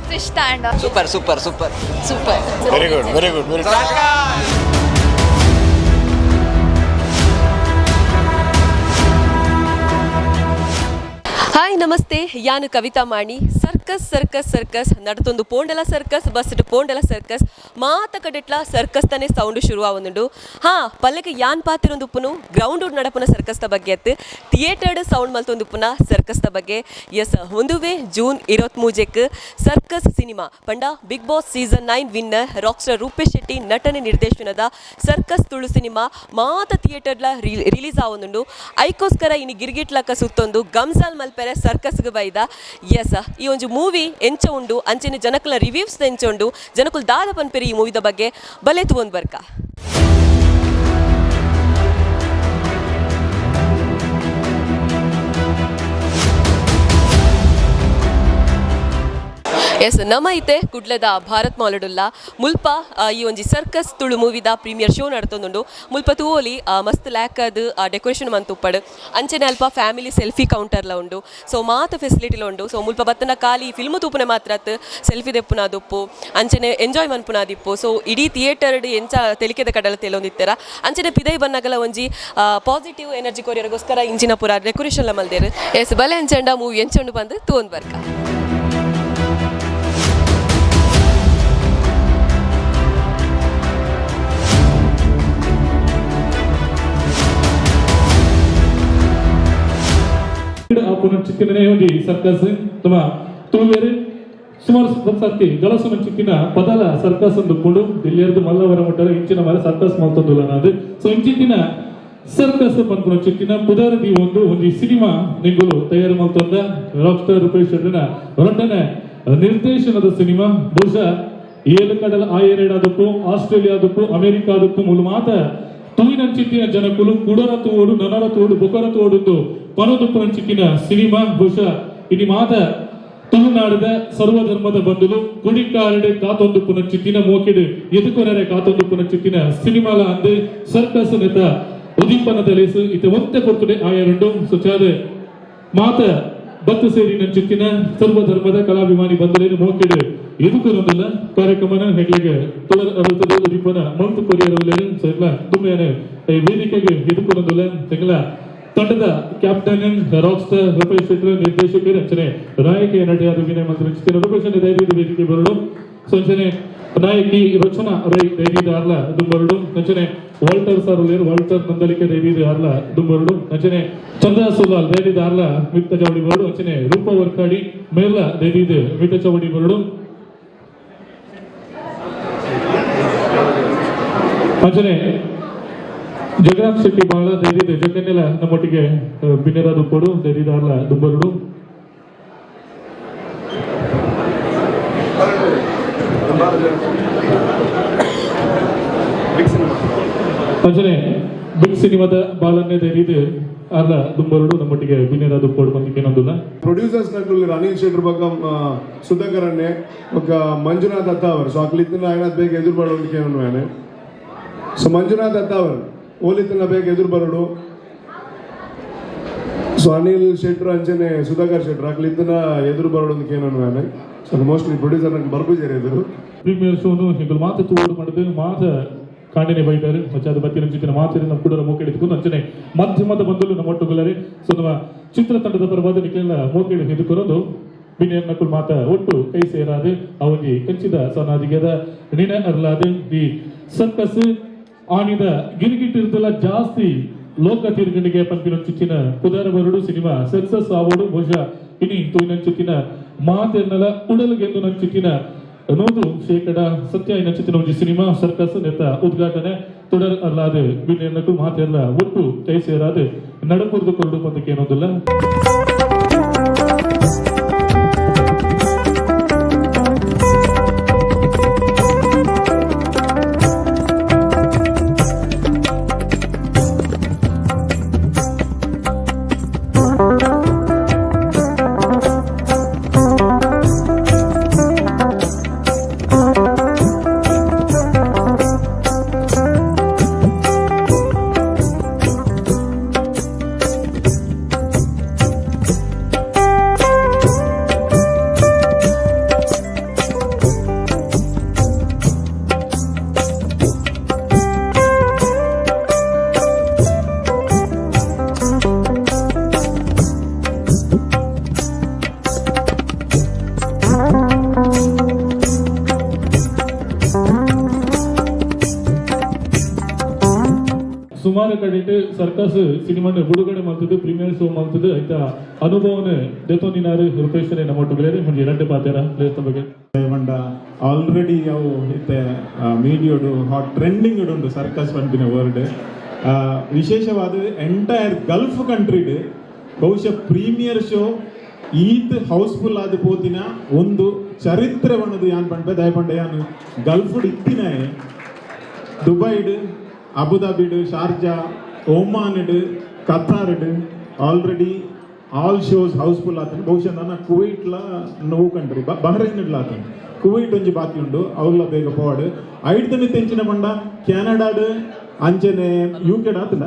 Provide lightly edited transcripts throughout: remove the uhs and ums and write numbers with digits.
ಮಸ್ತ್ ಇಷ್ಟ and super super super super very good very good very hi ನಮಸ್ತೆ ಯಾನು ಕವಿತಾ ಮಾಣಿ ಸರ್ಕಸ್ ಸರ್ಕಸ್ ಸರ್ಕಸ್ ನಡತೊಂದು ಪೋಂಡಲ ಸರ್ಕಸ್ ಬಸ್ ಪೋಂಡಲ ಸರ್ಕಸ್ ಮಾತ ಕಡೆಟ್ಲ ಸರ್ಕಸ್ ತಾನೇ ಸೌಂಡ್ ಶುರು ಆವೊಂದುಂಡು ಪಲ್ಲೆಗೆ ಯಾನ್ ಪಾತಿರೊಂದುಪ್ಪುನು ಗ್ರೌಂಡ್ ನಡಪುನ ಸರ್ಕಸ್ ದ ಬಗ್ಗೆ ಅತ್ತು ಥಿಯೇಟರ್ಡ್ ಸೌಂಡ್ ಮಲ್ತೊಂದುಪ್ಪುನ ಸರ್ಕಸ್ ದ ಬಗ್ಗೆ ಎಸ್ ಒಂದುವೆ ಜೂನ್ 23 ಸರ್ಕಸ್ ಸಿನಿಮಾ ಪಂಡ Bigg Boss season 9 winner rockstar Rupesh Shetty ನಟನೆ ನಿರ್ದೇಶನದ ಸರ್ಕಸ್ ತುಳು ಸಿನಿಮಾ ಮಾತ ಥಿಯೇಟರ್ಲ ರಿಲೀಸ್ ಆವೊಂದುಂಡು ಐಕೋಸ್ಕರ ಇನಿ ಗಿರ್ಗಿಟ್ಲಕ್ಕ ಸುತ್ತೊಂದು ಗಮ್ಸಾಲ್ ಮಲ್ಪೆರೆ ಸರ್ಕಸ್ಗೆ ಬೈದ ಎಸ್ ಈ ಒಂದು ಮೂವಿ ಎಂಚ ಉಂಡು ಅಂಚೆನೆ ಜನಕುಲ ರಿವ್ಯೂಸ್ ಎಂಚ ಉಂಡು ಜನಕುಲ್ ದಾದ ಪನ್ಪೆರಿ ಈ ಮೂವಿದ ಬಗ್ಗೆ ಬಲೆ ತಗೊಂಡ್ ಬರ್ಕ ಎಸ್ ನಮ್ಮ ಐತೆ ಕುಡ್ಲೆದ ಭಾರತ್ ಮಾಲಡುಲ್ಲ ಮುಲ್ಪ ಈ ಒಂಜಿ ಸರ್ಕಸ್ ತುಳು ಮೂವಿದ ಪ್ರೀಮಿಯರ್ ಶೋ ನಡ್ತೊಂದುಂಡು ಮುಲ್ಪ ತೂವೋಲಿ ಮಸ್ತ್ ಲ್ಯಾಕದ್ ಡೆಕೋರೇಷನ್ ಮಂತುಪ್ಪಡು ಅಂಚೆನೆ ಅಲ್ಪ ಫ್ಯಾಮಿಲಿ ಸೆಲ್ಫಿ ಕೌಂಟರ್ಲ ಉಂಡು ಸೊ ಮಾತ ಫೆಸಿಲಿಟಿಲ ಉಂಡು ಸೊ ಮುಲ್ಪ ಬತ್ತನ ಖಾಲಿ ಫಿಲ್ಮ್ ತೂಪುನೆ ಮಾತ್ರ ಸೆಲ್ಫಿ ದೆಪ್ಪುನಾದುಪ್ಪು ಅಂಚೆನೆ ಎಂಜಾಯ್ ಮನ್ಪುನಾದಿಪ್ಪು ಸೊ ಇಡೀ ಥಿಯೇಟರ್ಡ್ ಎಂಚ ತೆಲಿಕೆದ ಕಡಲ ತೆಲೊಂದಿತ್ತರ ಅಂಚೆನೆ ಪಿದೈ ಬನ್ನಗಲ ಒಂಜಿ ಪಾಸಿಟಿವ್ ಎನರ್ಜಿ ಕೊರಿಯರ್ಗೋಸ್ಕರ ಇಂಚಿನ ಪೂರ ಡೆಕೋರೇಷನ್ಲ ಮಲ್ದೇರು ಎಸ್ ಬಲೆ ಎಂಚಂಡ ಮೂವಿ ಎಂಚೊಂಡು ಬಂದು ತೂಂದ್ ಬರ್ಕ ಚಿಕ್ಕಿನ ಸರ್ಕಸ್ ತುಮ ತುಳುವೇರು ಸುಮಾರು ಸರ್ತಿ ಗಳಸು ಚಿಕ್ಕಿನ ಪದಲ ಸರ್ಕಸ್ ಅಂದುಕೊಂಡು ದಿಲ್ಲಿಯರ್ದು ಮಲ್ಲವರ ಮಟ್ಟದ ಇಂಚಿನ ಮರ ಸರ್ಕಸ್ ಮಾಡ್ತಂದುಲ್ಲ ನಾದು ಸೊ ಇಂಚಿನ ಸರ್ಕಸ್ ಪನ್ಕೊಂಡು ಚಿಕ್ಕಿನ ಪುದರದಿ ಒಂದು ಸಿನಿಮಾ ನಿಂಗಳು ತಯಾರು ಮಾಡ್ತಂದ ರಾಕ್ಸ್ಟಾರ್ ರೂಪೇಶ್ ಶೆಟ್ಟಿನ ಹೊರಟನೆ ನಿರ್ದೇಶನದ ಸಿನಿಮಾ ಬಹುಶಃ ಏಳು ಕಡಲ ಆಯರೇಡಾದಕ್ಕೂ ಆಸ್ಟ್ರೇಲಿಯಾದಕ್ಕೂ ಅಮೆರಿಕಾದಕ್ಕೂ ಮೂಲ ಮಾತ ತುಳಿನಂಚಿತ್ತಿನ ಜನಕುಲು ಕುಡರ ತೋಡು ನನರ ತೋಡು ಬೊಕರ ತೋಡು ಪನದುಪ್ಪುನಂಚಿಕ್ಕಿನ ಸಿನಿಮಾ ಬಹುಶಃ ಇನಿ ಮಾತ ತುಳುನಾಡದ ಸರ್ವಧರ್ಮದ ಬಂಧುಲು ಕುಡಿಕಾರಡೆ ಕಾತೊಂದುಪ್ಪುನಂಚಿತ್ತಿನ ಮೋಕೆಡು ಎದುಕೊನರೆ ಕಾತೊಂದುಪ್ಪುನಂಚಿತ್ತಿನ ಸಿನಿಮಾಲ ಅಂದು ಸರ್ಕಸ್ ನೆತ ಉದಿಪ್ಪನದ ಲೇಸು ಇತ ಒಂತೆ ಕೊರ್ತುಡೆ ಆಯರುಂಡು ಸುಚಾದ ಮಾತ ಬತ್ತು ಸೇರಿ ನಂಚಿತ್ತಿನ ಸರ್ವಧರ್ಮದ ಕಲಾಭಿಮಾನಿ ಬಂಧುಲೇನು ಮೋಕೆಡು ಎದುಕೊನೊಂದಲ್ಲ ಕಾರ್ಯಕ್ರಮನ ಹೆಗ್ಲೆಗೆ ತುಳರ್ ಅರುತ್ತದೆ ಉದಿಪ್ಪನ ಮಂತು ಕೊರಿಯರವಲೇನು ಸೆಗ್ಲ ತುಮ್ಮೇನೆ ಈ ವೇದಿಕೆಗೆ ಎದುಕೊನೊಂದಲ್ಲ ಸೆಗ್ಲ ತಂಡದ ಕ್ಯಾಪ್ಟನ್ ರಾಕ್ಸ್ಟಾರ್ ರೂಪೇಶ್ ಶೆಟ್ಟಿ ನಿರ್ದೇಶಕರು ರಚನೆ ನಾಯಕಿ ನಟಿಯಾದ ಅಭಿನಯ ಮಂತ್ರಿ ರೂಪೇಶ್ ಧೈರ್ಯದ ವೇದಿಕೆ ಬರಡು ಸಂಚನೆ ನಾಯಕಿ ರಚನಾ Rai ಧೈರ್ಯದ ಆರ್ಲ ದುಂಬರಡು ನಂಚನೆ Walter sir Walter Nandalike ಧೈರ್ಯದ ಆರ್ಲ ದುಂಬರಡು ನಂಚನೆ ಚಂದ್ರ ಸುಲಾಲ್ ಧೈರ್ಯದ ಆರ್ಲ ಮಿತ್ತ ಚವಡಿ ಬರಡು ಅಂಚನೆ ರೂಪ ವರ್ಕಾಡಿ ಮೇಲ ಧೈರ್ಯದ ಮಿತ್ತ ಚವಡಿ ಬರಡು ಅಂಚನೆ ಜಗನ್ನಾಥ್ ಶೆಟ್ಟಿ ಬಹಳ ಧೈರ್ಯದ ಜಗನ್ನೆಲ್ಲ ನಮ್ಮೊಟ್ಟಿಗೆ ಬಿನ್ನರಾದ ಕೊಡು ಧೈರ್ಯದಾರ್ಲ ದುಂಬರುಡು ಅಂಚನೆ ಬಿಗ್ ಸಿನಿಮಾದ ಬಾಲನ್ನೇ ಧೈರ್ಯದ ಅರ್ಲ ದುಂಬರುಡು ನಮ್ಮೊಟ್ಟಿಗೆ ಬಿನ್ನರಾದ ಕೊಡು ಬಂದಿಗೆ ನಂದುಲ್ಲ ಪ್ರೊಡ್ಯೂಸರ್ಸ್ ನಕುಲು ಅನಿಲ್ ಶೆಟ್ಟಿ ಬಗ್ಗೆ ಸುಧಾಕರನ್ನೇ ఒక ಮಂಜುನಾಥ್ ಅತ್ತಾವರ್ ಸೊ ಅಕ್ಲಿತ್ತಿನ ఆయన ಬೇಗ ಎದುರು ಬರೋದಕ್ಕೆ ನಾನು ಸೊ ಮಂಜುನಾಥ್ ಅತ್ತಾವರ್ ಓಲಿತನ ಬೇಗ ಎದುರು ಬರೋಡು ಸೊ ಅನಿಲ್ ಶೆಟ್ರು ಅಂಚನೆ ಸುಧಾಕರ್ ಶೆಟ್ರು ಅಕ್ಲಿದ್ದನ ಎದುರು ಬರೋದಕ್ಕೆ ನಾನು ಸೊ ಮೋಸ್ಟ್ಲಿ ಪ್ರೊಡ್ಯೂಸರ್ ನಂಗೆ ಬರ್ಬುಜಾರಿ ಎದುರು ಪ್ರೀಮಿಯರ್ ಶೋನು ಹಿಂಗೆ ಮಾತು ತೋಡು ಮಾಡಿದ್ರೆ ಮಾತ ಕಾಂಡಿನೇ ಬೈತಾರೆ ಮಚ್ಚಾದ ಬತ್ತಿ ನಂಚಿನ ಮಾತಿನ ಕೂಡ ಮೋಕೆ ಎತ್ಕೊಂಡು ಅಂಚನೆ ಮಾಧ್ಯಮದ ಬಂದಲು ನಮ್ಮ ಒಟ್ಟುಗಳರೆ ಸೊ ನಮ್ಮ ಚಿತ್ರತಂಡದ ಪರವಾದ ನಿಖಿಲ ಮೋಕೆ ಎದುಕೊರೋದು ಬಿನಿಯರ್ ನಕುಲ್ ಮಾತ ಒಟ್ಟು ಕೈ ಸೇರಾದೆ ಅವನಿಗೆ ಕಂಚಿದ ಸನಾದಿಗೆದ ನಿನ ಅರ್ಲಾದೆ ಈ ಸರ್ಕಸ್ ಆಣಿದ ಗಿರಿಗಿಟ್ಟಿರ್ದಲ್ಲ ಜಾಸ್ತಿ ಲೋಕ ತಿರುಗಣಿಗೆ ಪಂಪಿನಂಚಿನ ಕುದಾರ ಬರಡು ಸಿನಿಮಾ ಸಕ್ಸಸ್ ಆವೋಡು ಬಹುಶಃ ಇನಿ ತೋಯಿನಂಚಿನ ಮಾತೆನ್ನಲ ಉಡಲುಗೆಂದು ನಂಚಿನ 100% ಸತ್ಯ ನಂಚಿನ ಒಂದು ಸಿನಿಮಾ ಸರ್ಕಸ್ ನೆತ್ತ ಉದ್ಘಾಟನೆ തുടർ ಅರ್ಲಾದೆ ಬಿನಿಯರ್ ನಕುಲ್ ಮಾತೆಲ್ಲ ಒಟ್ಟು ಕೈ ಸೇರಾದೆ ನಡಪುರ್ದು ಕೊರಡು ಪಂದಕ್ಕೆ ಏನೋದಿಲ್ಲ ಸುಮಾರು ಕಡೆ ಸರ್ಕಸ್ ಸಿನಿಮಾನ ಬಿಡುಗಡೆ ಮಾಡ್ತದೆ, ಪ್ರೀಮಿಯರ್ ಶೋ ಮಾಡ್ತದೆ. ಆಯ್ತಾ ಅನುಭವನೆ ದೇತೋನಿನಾರು ರೂಪೇಶ್ವರೇ ನಮ್ಮೊಟ್ಟು ಬೇರೆ ಮುಂಜೆ ಎರಡೇ ಪಾತ್ರ ಲೇತ ಬಗ್ಗೆ ಮಂಡ ಆಲ್ರೆಡಿ ಅವು ಇತ್ತೆ ಮೀಡಿಯೋಡು ಹಾಟ್ ಟ್ರೆಂಡಿಂಗ್ ಉಂಟು ಸರ್ಕಸ್ ಪಂಪಿನ ವರ್ಡ್. ವಿಶೇಷವಾದ ಎಂಟೈರ್ ಗಲ್ಫ್ ಕಂಟ್ರಿಡ್ ಬಹುಶಃ ಪ್ರೀಮಿಯರ್ ಶೋ ಈತ್ ಹೌಸ್ಫುಲ್ ಆದ ಪೋತಿನ ಒಂದು ಚರಿತ್ರೆ ಬಣ್ಣದು ಯಾನ್ ಪಂಪೆ ದಯಪಂಡ ಯಾನು ಗಲ್ಫ್ ಇತ್ತಿನ ದುಬೈಡ್, ಅಬುದಾಬಿಡ್, ಶಾರ್ಜಾ, ಓಮಾನ್ಡ್, ಕತಾರ್ಡ್ ಆಲ್ರೆಡಿ ಆಲ್ ಶೋಸ್ ಹೌಸ್ಫುಲ್ ಆತನು. ಬಹುಶಃ ನನ್ನ ಕುವೈಟ್ಲ ನೋವು ಕಂಡ್ರಿ ಬಹ್ರೈನ್ ಆತನು, ಕುವೈಟ್ ಒಂಜಿ ಬಾಕಿ ಉಂಡು ಅವ್ಲ ಬೇಗ ಪೋವಾಡ್. ಐಡ್ತನಿ ತೆಂಚಿನ ಪಂಡ ಕೆನಡಾಡ್ ಅಂಚನೆ ಯುಕೆಡ್ ಆತನ,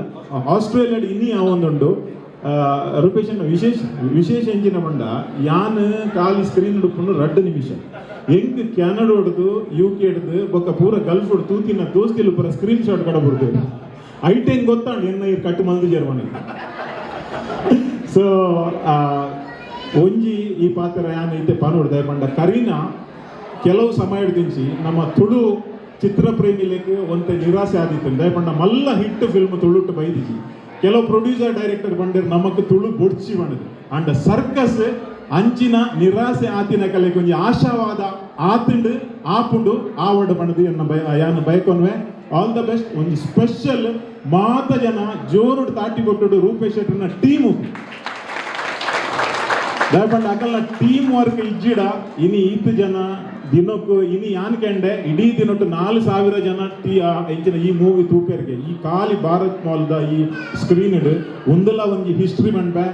ಆಸ್ಟ್ರೇಲಿಯಾಡ್ ಇನ್ನಿ ಯಾವೊಂದುಂಡು. ರೂಪೇಶ್ ವಿಶೇಷ ಎಂಚಿನ ಪಂಡ ಯಾನ್ ಖಾಲಿ ಸ್ಕ್ರೀನ್ ಉಡುಪುಂಡು 2 ನಿಮಿಷ ಹೆಂಗ್ ಕೆನಡ ಹೊಡೆದು ಯುಕೆ ಹಿಡ್ದು ಬೊಕ್ಕ ಪೂರ ಗಲ್ಫ್ ಹೊಡ್ ತೂತಿನ ದೋಸ್ತಿಲು ಪೂರ ಸ್ಕ್ರೀನ್ ಶಾಟ್ ಕಡ ಬಿಡ್ತೇವೆ. ಐಟೆಂಗ್ ಗೊತ್ತಾಂಡು ಎನ್ನ ಕಟ್ಟು ಮಂದು ಜರ್ಮನಿ. ಸೊ ಒಂಜಿ ಈ ಪಾತ್ರ ಯಾನ್ ಐತೆ ಪಾನೋಡ್ದೆ ಪಂಡ ಕರೀನಾ ಕೆಲವು ಸಮಯ ದಿಂಚಿ ನಮ್ಮ ತುಳು ಚಿತ್ರಪ್ರೇಮಿಲೆಗ್ ಒಂತೆ ನಿರಾಸೆ ಆದಿತ್ತು ದಯಪಂಡ ಮಲ್ಲ ಹಿಟ್ ಫಿಲ್ಮ್ ತುಳುಟ್ಟು ಬೈದಿಜಿ. ಕೆಲವು ಪ್ರೊಡ್ಯೂಸರ್ ಡೈರೆಕ್ಟರ್ ಬಂದಿರ್ ನಮಕ್ ತುಳು ಬೊಡ್ಚಿ ಬಣ್ಣದು ಅಂಡ್ ಸರ್ಕಸ್ ಅಂಚಿನ ನಿರಾಸೆ ಆತಿನ ಕಲೆಗೆ ಒಂಜಿ ಆಶಾವಾದ ಆತುಂಡು ಆಪುಂಡು ಆವಡ್ ಬಣ್ಣದು ಯಾನು ಬೈಕೊನ್ವೆ. All the best. ಒಂಜಿ ಸ್ಪೆಷಲ್ ಮಾತ ಜನ ಜೋರುಡು ತಾಟಿ ಕೊಟ್ಟು ರೂಪೇಶ್ ಶೆಟ್ಟಿನ ಟೀಮು ದಯಪಂಡ ಅಕಲ್ನ ಟೀಮ್ ವರ್ಕ್ ಇಜ್ಜಿಡ ಇನಿ ಈತ್ ಜನ ದಿನಕ್ಕೂ ಇನಿ ಯಾನ್ ಕೆಂಡೆ ಇಡೀ ದಿನಟ್ಟು 4,000 ಜನ ಎಂಚಿನ ಈ ಮೂವಿ ತೂಪೇರ್ಗೆ ಈ ಖಾಲಿ ಭಾರತ್ ಮಾಲ್ದ ಈ ಸ್ಕ್ರೀನ್ ಒಂದಲ್ಲ ಒಂಜಿ ಹಿಸ್ಟ್ರಿ ಮನ್ಪೆ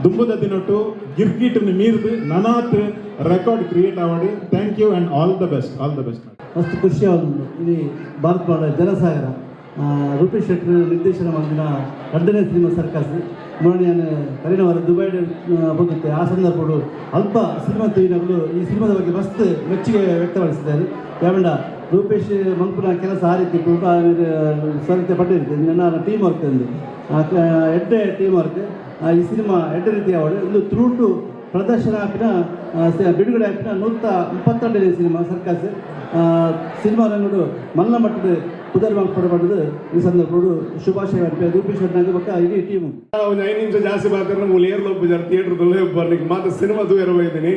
ದುಂಬುದ ದಿನಟ್ಟು ಗಿರ್ಕಿಟ್ನ ಮೀರ್ದು ನನಾತ್ ರೆಕಾರ್ಡ್ ಕ್ರಿಯೇಟ್ ಆವಡು. Thank you and all the best. All the best. ಮಸ್ತ್ ಖುಷಿ ಆಗುದು ಇದು ಭಾರತ್ ಮಾಡ ಜನಸಾಗರ ರೂಪೇಶ್ ಶೆಟ್ಟಿ ನಿರ್ದೇಶನ ಮಾಡಿದ 2ನೇ ಸಿನಿಮಾ ಸರ್ಕಸ್ ನೋಡಿ. ನಾನು ಕರೀನವರ ದುಬೈ ಹೋಗುತ್ತೆ ಆ ಸಂದರ್ಭಗಳು ಅಲ್ಪ ಸಿನಿಮಾ ತೂಯಿನಗಳು ಈ ಸಿನಿಮಾದ ಬಗ್ಗೆ ಮಸ್ತ್ ಮೆಚ್ಚುಗೆ ವ್ಯಕ್ತಪಡಿಸಿದ್ದಾರೆ. ಯಾವಂಡ ರೂಪೇಶ್ ಮಂಕುನ ಕೆಲಸ ಆ ರೀತಿ ಸ್ವರತೆ ಪಟ್ಟಿರುತ್ತೆ ನನ್ನ ಟೀಮ್ ವರ್ಕ್ ಎಂದು ಎಡ್ಡೆ ಟೀಮ್ ವರ್ಕ್ ಈ ಸಿನಿಮಾ ಎಡ್ಡೆ ರೀತಿ ಅವಳು ಒಂದು ಥ್ರೂ ಟು ಪ್ರದರ್ಶನ ಹಾಕಿನ ಬಿಡುಗಡೆ ಹಾಕಿನ 132ನೇ ಸಿನಿಮಾ ಸರ್ಕಸ್ ಸಿನಿಮಾ ರಂಗಡು ಮಲ್ಲ ಮಟ್ಟದ ಉದರ್ ಪಡಬಾರ್ದು. ಈ ಸಂದರ್ಭಗಳು ಶುಭಾಶಯ ರೂಪೇಶ್ ಶೆಟ್ಟಿ ಪಕ್ಕ ಇಡೀ ಟೀಮು ಒಂದು 5 ನಿಮಿಷ ಜಾಸ್ತಿ ಮಾತಾಡ್ರೆ ನಾವು ಏರ್ ಲೋಪಿದ್ದಾರೆ ಥಿಯೇಟರ್ ಬರ್ಲಿಕ್ಕೆ ಮಾತ್ರ ಸಿನಿಮಾ ದೂರ ಹೋಗಿದ್ದೀನಿ.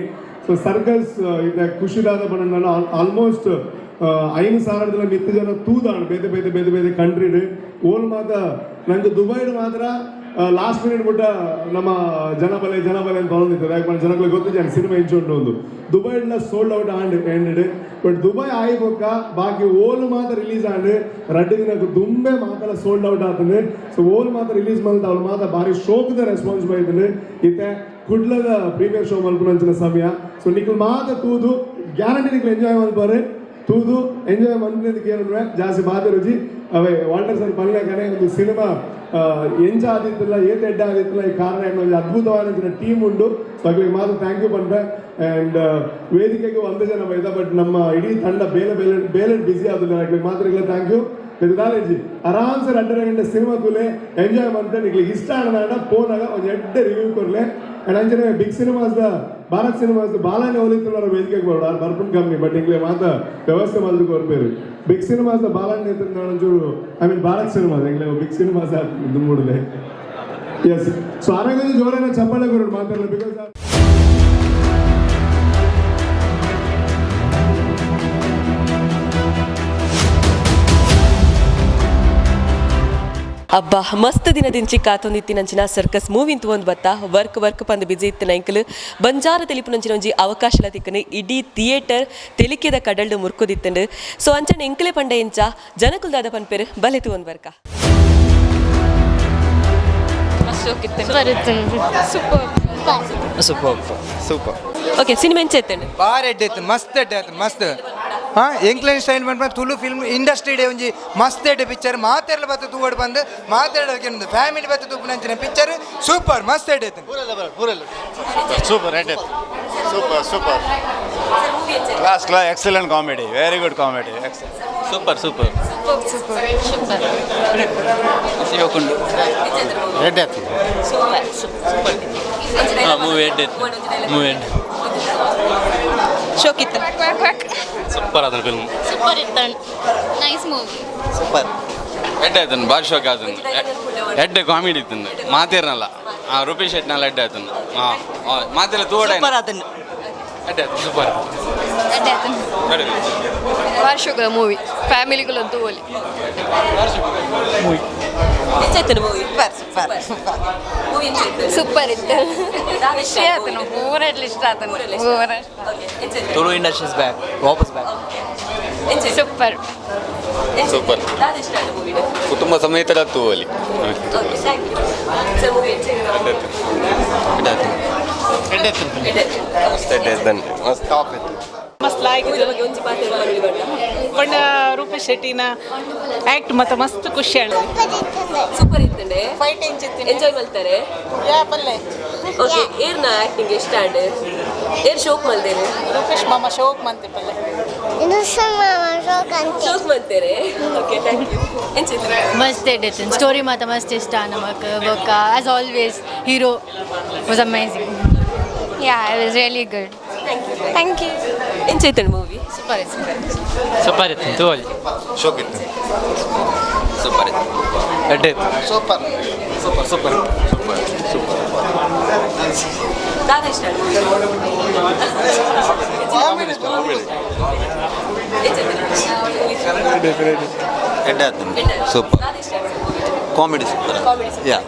ಸೊ ಸರ್ಕಸ್ ಇದು ಖುಷಿದಾದ ಬಣ್ಣ ನಾನು ಆಲ್ಮೋಸ್ಟ್ 5,000 ಮಿತ್ತು ಜನ ತೂದಾಣ ಬೇರೆ ಬೇರೆ ಬೇರೆ ಬೇರೆ ಕಂಟ್ರಿಡ್ ಓಲ್ ಮಾತ ನಂಗೆ ದುಬೈಡ್ ಮಾತ್ರ ಲಾಸ್ಟ್ ಮಿನಿಟ್ ಬಿಟ್ಟ ನಮ್ಮ ಜನಬಲೆ ಅಂತ ತೊಗೊಂಡಿತ್ತು. ಯಾಕಂದ್ರೆ ಜನಗಳಿಗೆ ಗೊತ್ತಿದೆ ಸಿನಿಮಾ ಇಂಚುಂಟು ಒಂದು ದುಬೈಡ್ಲ sold out and but Dubai ಆಯ್ಬೋಕ ಬಾಕಿ ಓಲ್ ಮಾತ್ರ ರಿಲೀಸ್ ಆಂಡ್ 2 ದಿನಕ್ಕೆ ದುಂಬೆ ಮಾತ್ರ ಸೋಲ್ಡ್ ಔಟ್ ಆತಂದು. ಸೊ ಓಲ್ ಮಾತ್ರ ರಿಲೀಸ್ ಮಾಡಿದ ಅವ್ರು ಮಾತ್ರ ಭಾರಿ ಶೋಕದ ರೆಸ್ಪಾನ್ಸ್ ಬೈತಂದು. ಇತ್ತೆ ಕುಡ್ಲದ ಪ್ರೀಮಿಯರ್ ಶೋ ಮಲ್ಪುನಂಚಿನ ಸಮಯ. ಸೊ ನಿಖಲ್ ಮಾತ್ರ ತೂದು ಗ್ಯಾರಂಟಿ ನಿಖಲ್ ಎಂಜಾಯ್ ಮಲ್ಪಾರೆ ತೂದು ಎಂಜಾಯ್ ಮಲ್ಪನದಕ್ಕೆ ಏನಂದ್ರೆ ಜಾಸ್ತಿ ಮಾತ್ರ ರುಚಿ ಅವೇ ವಾಲ್ಟರ್ ಸರ್ ಪಲ್ಯಾಕನೆ ಒಂದು ಸಿನಿಮಾ ಎಂಜ ಆದಿತ್ತಿಲ್ಲ ಏತ್ ಎಡ್ಡ ಆದಿತ್ತಿಲ್ಲ ಈ ಕಾರಣ ಒಂದು ಅದ್ಭುತವಾದ ಟೀಮ್ ಉಂಟು. ಸೊ ಅಗ್ಲಿಗೆ ಮಾತ್ರ ಥ್ಯಾಂಕ್ ಯು ಪಂಡ್ರೆ ಆ್ಯಂಡ್ ವೇದಿಕೆಗೆ 100 ಜನ ಬೈದ ಬಟ್ ನಮ್ಮ ಇಡೀ ತಂಡ ಬೇಲೆ ಬಿಸಿ ಆದಿಲ್ಲ ಅಗ್ಲಿಗೆ ಮಾತ್ರ ಇಲ್ಲ ಥ್ಯಾಂಕ್ ಯು ಬೆದಾಲೇಜಿ ಆರಾಮ್ಸೆ 2 ಗಂಟೆ ಸಿನಿಮಾ ತುಲೆ ಎಂಜಾಯ್ ಮಾಡ್ತಾರೆ. ನಿಕ್ಲಿಗೆ ಇಷ್ಟ ಆಡ ಫೋನಾಗ ಒಂದು ಎಡ್ಡೆ ರಿವ್ಯೂ ಕೊಡ್ಲೆ ಅಂಡ್ ಅಂಚನೆ ಬಿಗ್ ಸಿನಿಮಾಸ್ದ ಭಾರತ್ ಸಿನಿಮಾಸ್ದ ಬಾಲಾನೆ ಹೋಲಿತ್ತಿಲ್ಲ ವೇದಿಕೆಗೆ ಬರ್ಪುಂಡ್ ಕಮ್ಮಿ ಬಟ್ ಇಂಗ್ಲೇ ಮಾತ್ರ ವ್ಯವಸ್ಥೆ ಮಾಡಿದ್ರು ಕೊರ್ಬೇರು ಬಿಗ್ ಸಿನಿಮಾಸ್ದ ಬಾಲಾನೆ ಒಂಚೂರು ಐ ಮೀನ್ ಭಾರತ್ ಸಿನಿಮಾದ ಇಂಗ್ಲೇ ಬಿಗ್ ಸಿನಿಮಾಸ್ ದುಂಬುಡ್ಲೆ ಎಸ್. ಸೊ ಆರೋಗ್ಯದ ಜೋರನ್ನ ಚಪ್ಪಾಳೆ ಕೊರೋಡು ಮಾತಾಡಲ್ಲ ಬಿಕಾಸ್ ಅಬ್ಬಾ ಮಸ್ತ್ ದಿನದಿಂಚಿ ಕಾತೊಂದಿತ್ತಿನಂಚಿನ ಸರ್ಕಸ್ ಮೂವಿ ಇಂತು ಒಂದು ಬತ್ತ ವರ್ಕ್ ಪಂದು ಬಿಜಿ ಇತ್ತಿನ ಇಂಕಲು ಬಂಜಾರ ತೆಲಿಪುನಂಚಿನ ಒಂಜಿ ಅವಕಾಶಲ ತಿಕ್ಕನೆ ಇಡೀ ಥಿಯೇಟರ್ ತೆಲಿಕೆದ ಕಡಲ್ಡು ಮುರ್ಕುದಿತ್ತಂಡು. ಸೊ ಅಂಚನೆ ಎಂಕಲೆ ಪಂಡ ಎಂಚ ಜನಕುಲ್ದಾದ ಪನ್ಪೇರು ಬಲೆತು ಒಂದು ವರ್ಕ ಸೂಪರ್ ಓಕೆ ಸಿನಿಮಾ ಎಂಚ ಎತ್ತಂಡು ಬಾರಿ ಎಡ್ಡೆ ಮಸ್ತ್ ಎಡ್ಡೆ ಮಸ್ತ್ ಎಂಕ್ಲೈನ್ ಸ್ಟೈಲ್ ಮಾಡ್ಕೊಂಡು ತುಳು ಫಿಲ್ಮ್ ಇಂಡಸ್ಟ್ರಿ ಒಂಜಿ ಮಸ್ತ್ ಎಡ್ಡೆ ಪಿಕ್ಚರ್ ಮಾತೆರ್ಲ ಬತ್ತ ತೂವಡ್ ಬಂದು ಮಾತಾಡೋಕೆ ಫ್ಯಾಮಿಲಿ ಬತ್ತ ತೂಪುನಂಚಿನ ಪಿಕ್ಚರ್ ಸೂಪರ್ ಮಸ್ತ್ ಎಡ್ಡೆ ಸೂಪರ್ ಎಡ್ಡೆ super class excellent comedy very good comedy super ಎಡ್ಡೆ ಮೂವಿ ಶೋಕಿತ್ತು ಸೂಪರ್ ಆದ ಫಿಲ್ಮ್ ಸೂಪರ್ ಇತ್ತು ನೈಸ್ ಮೂವಿ ಸೂಪರ್ ಎಡ್ಡೆ ಆಯ್ತಾನೆ ಭಾರಿ ಶೋಕ ಆತನು ಎಡ್ಡೆ ಕಾಮಿಡಿ ಇತ್ತಂದು ಮಾತೇರ್ನಲ್ಲ ರೂಪೇಶ್ ಶೆಟ್ಟಿನಲ್ಲ ಎಡ್ಡೆ ಆಯ್ತಾನೆ ಮಾತೆಲ್ಲ ತೋಡ ಎಡ್ಡೆ ಆಯ್ತು ಸೂಪರ್ ವಾರ್ಷಿಕ ಮೂವಿ ಫ್ಯಾಮಿಲಿಗಳಂತೂ ಹೋಲಿ ಸೂಪರ್ ಇತ್ತು ಖುಷಿ ಆಯ್ತು ಊರಲ್ಲಿ ಇಷ್ಟ ಆಯ್ತು ತುಳು ಇಂಡಸ್ಟ್ರೀಸ್ ಬ್ಯಾಕ್ ವಾಪಸ್ ಬ್ಯಾಕ್ ಸೂಪರ್ ಸೂಪರ್ ಕುಟುಂಬ ಸಮೇತರ ತೂವಲಿ ಮಸ್ತ್ ಲಾಯ್ಕ್ ಪಂಡ ರೂಪೇಶ್ ಶೆಟ್ಟಿನ ಆಕ್ಟ್ ಮತ್ತೆ ಮಸ್ತ್ ಖುಷಿ ಆಯ್ತು ಸೂಪರ್ ಇತ್ತಂಡೆ ಫೈಟಿಂಗ್ ಎಂಜಾಯ್ ಮಾಡ್ತಾರೆ ಓಕೆ ಏರ್ನ ಆಕ್ಟಿಂಗ್ ಇಷ್ಟ ಅಂಡ್ ಏರ್ ಶೋಕ್ ಮಾಡ್ತೇನೆ ರೂಪೇಶ್ ಮಾಮ ಶೋಕ್ ಮಂತೆ ಪಲ್ಲೆ ಶೋಕ್ ಮಾಡ್ತಾರೆ ಓಕೆ ಥ್ಯಾಂಕ್ ಯು ಎಂಚಿತ್ರ ಮಸ್ತ್ ಇತ್ತು ಸ್ಟೋರಿ ಮಾತ್ರ ಮಸ್ತ್ ಇಷ್ಟ ನಮಗೆ ಬೊಕ್ಕ as always hero was amazing yeah it was really good thank you ಎಂಚಿತ್ರ ಮೂವಿ ಸೂಪರ್ ಇತ್ತು ಸೂಪರ್ ಇತ್ತು ತೋಲಿ ಶೋಕ್ ಇತ್ತು ಸೂಪರ್ ಇತ್ತು ಎಡ್ಡೆ super super super super super ದಾದ ಇಷ್ಟ ಎಡ್ಡೆ ಆಯ್ತಾನೆ ಸೂಪರ್ ಕಾಮಿಡಿ ಸೂಪರ್ ಯಾ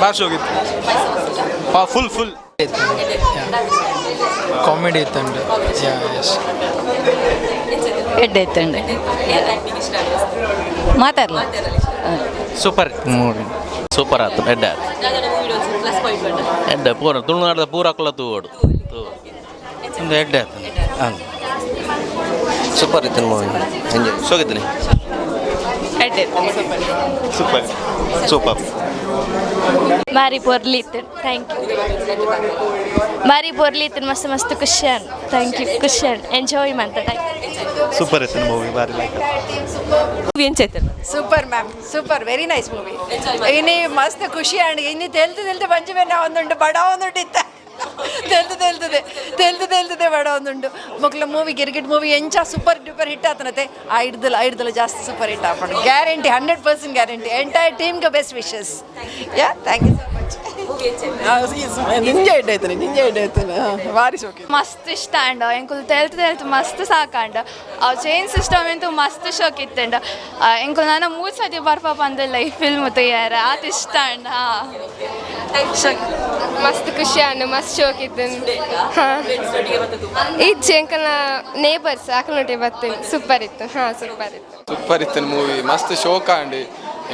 ಭಾರಿ ಶೋಕ್ ಇತ್ತು ಫುಲ್ ಫುಲ್ ಕಾಮಿಡಿ ಇತ್ತಂಡು ಎಡ್ಡೆ ಇತ್ತಂಡೆ ಮಾತಾಡಲ್ಲ ಸೂಪರ್ ಮೂವಿ ಸೂಪರ್ ಆಯ್ತು ಎಡ್ಡೆ ಎಡ್ಡೆ ಪೂರ ತುಳುನಾಡದ ಪೂರ ಹಾಕಲ್ಲ ತೂಡು ಒಂದು ಎಡ್ಡೆ ಆಯ್ತು ಹಾಂ ಸೂಪರ್ ಇತ್ತು ಮೂವಿ ಎಂಜಾಯ್ ಶೋಕಿದ್ದೀನಿ ಎಡ್ಡೆ ಸೂಪರ್ ಸೂಪರ್ ಭಾರಿ ಪೊರ್ಲಿ ಇತ್ತು ಥ್ಯಾಂಕ್ ಯು ಭಾರಿ ಪೊರ್ಲಿ ಇತ್ತು ಮಸ್ತ್ ಮಸ್ತ್ ಖುಷಿಯಾನ್ ಥ್ಯಾಂಕ್ ಯು ಖುಷಿಯಾನ್ ಎಂಜಾಯ್ ಮಾಡ್ತಾ ಸೂಪರ್ ಇತ್ತು ಮೂವಿ ಭಾರಿ ಲೈಕ್ ಮೂವಿ ಎಂಚೈತೆ super ma'am super very nice movie ಇನಿ ಮಸ್ತ್ ಖುಷಿ ಆಂಡ್ ಇನ್ನು ತೆಲ್ತು ಬಂಜುವೆನ ಒಂದುಂಡು ಬಡ ಒಂದುಂಡು ಇತ್ತ ತೆಲ್ತದೆ ಬಡ ಒಂದುಂಡು ಮಕ್ಕಳ ಮೂವಿ ಗಿರ್ಗಿಟ್ ಮೂವಿ ಎಂಚ ಸೂಪರ್ ಡೂಪರ್ ಹಿಟ್ ಆತನತೆ ಐಡ್ದಲ್ಲ ಜಾಸ್ತಿ ಸೂಪರ್ ಹಿಟ್ ಆಪಡು ಗ್ಯಾರಂಟಿ 100% ಗ್ಯಾರಂಟಿ ಎಂಟೈರ್ ಟೀಮ್ಗೆ best wishes yeah thank you so much ನಿಂಜೆ ಇಡ್ಡಾಯ್ತಾನೆ ಭಾರಿ ಶೋಕಿ ಮಸ್ತ್ ಇಷ್ಟ ಅಂಡ ಎಂಕುಲು ತೆಲ್ತು ಮಸ್ತ್ ಸಾಕಂಡ ಅವು ಚೈನ್ ಸಿಸ್ಟಮ್ ಅಂತೂ ಮಸ್ತ್ ಶೋಕ್ ಇತ್ತಂಡ ಎಂಕುಲು ನಾನು 3 ಸತಿ ಬರ್ಪ ಬಂದಿಲ್ಲ ಈ ಫಿಲ್ಮ್ ತಯಾರ ಆತ ಇಷ್ಟ ಅಂಡ ಶೋಕ್ ಮಸ್ತ್ ಖುಷಿ ಅಂಡ ಮಸ್ತ್ ಶೋಕ್ ಇತ್ತು ಹಾಂ ಇಜ್ಜೆ ಎಂಕಲ್ನ ನೇಬರ್ಸ್ ಆಕಲೊಟ್ಟಿಗೆ ಬರ್ತೀನಿ ಸೂಪರ್ ಇತ್ತು ಹಾಂ ಸೂಪರ್ ಇತ್ತು ಸೂಪರ್ ಇತ್ತು ಮೂವಿ ಮಸ್ತ್ ಶೋಕ ಅಂಡಿ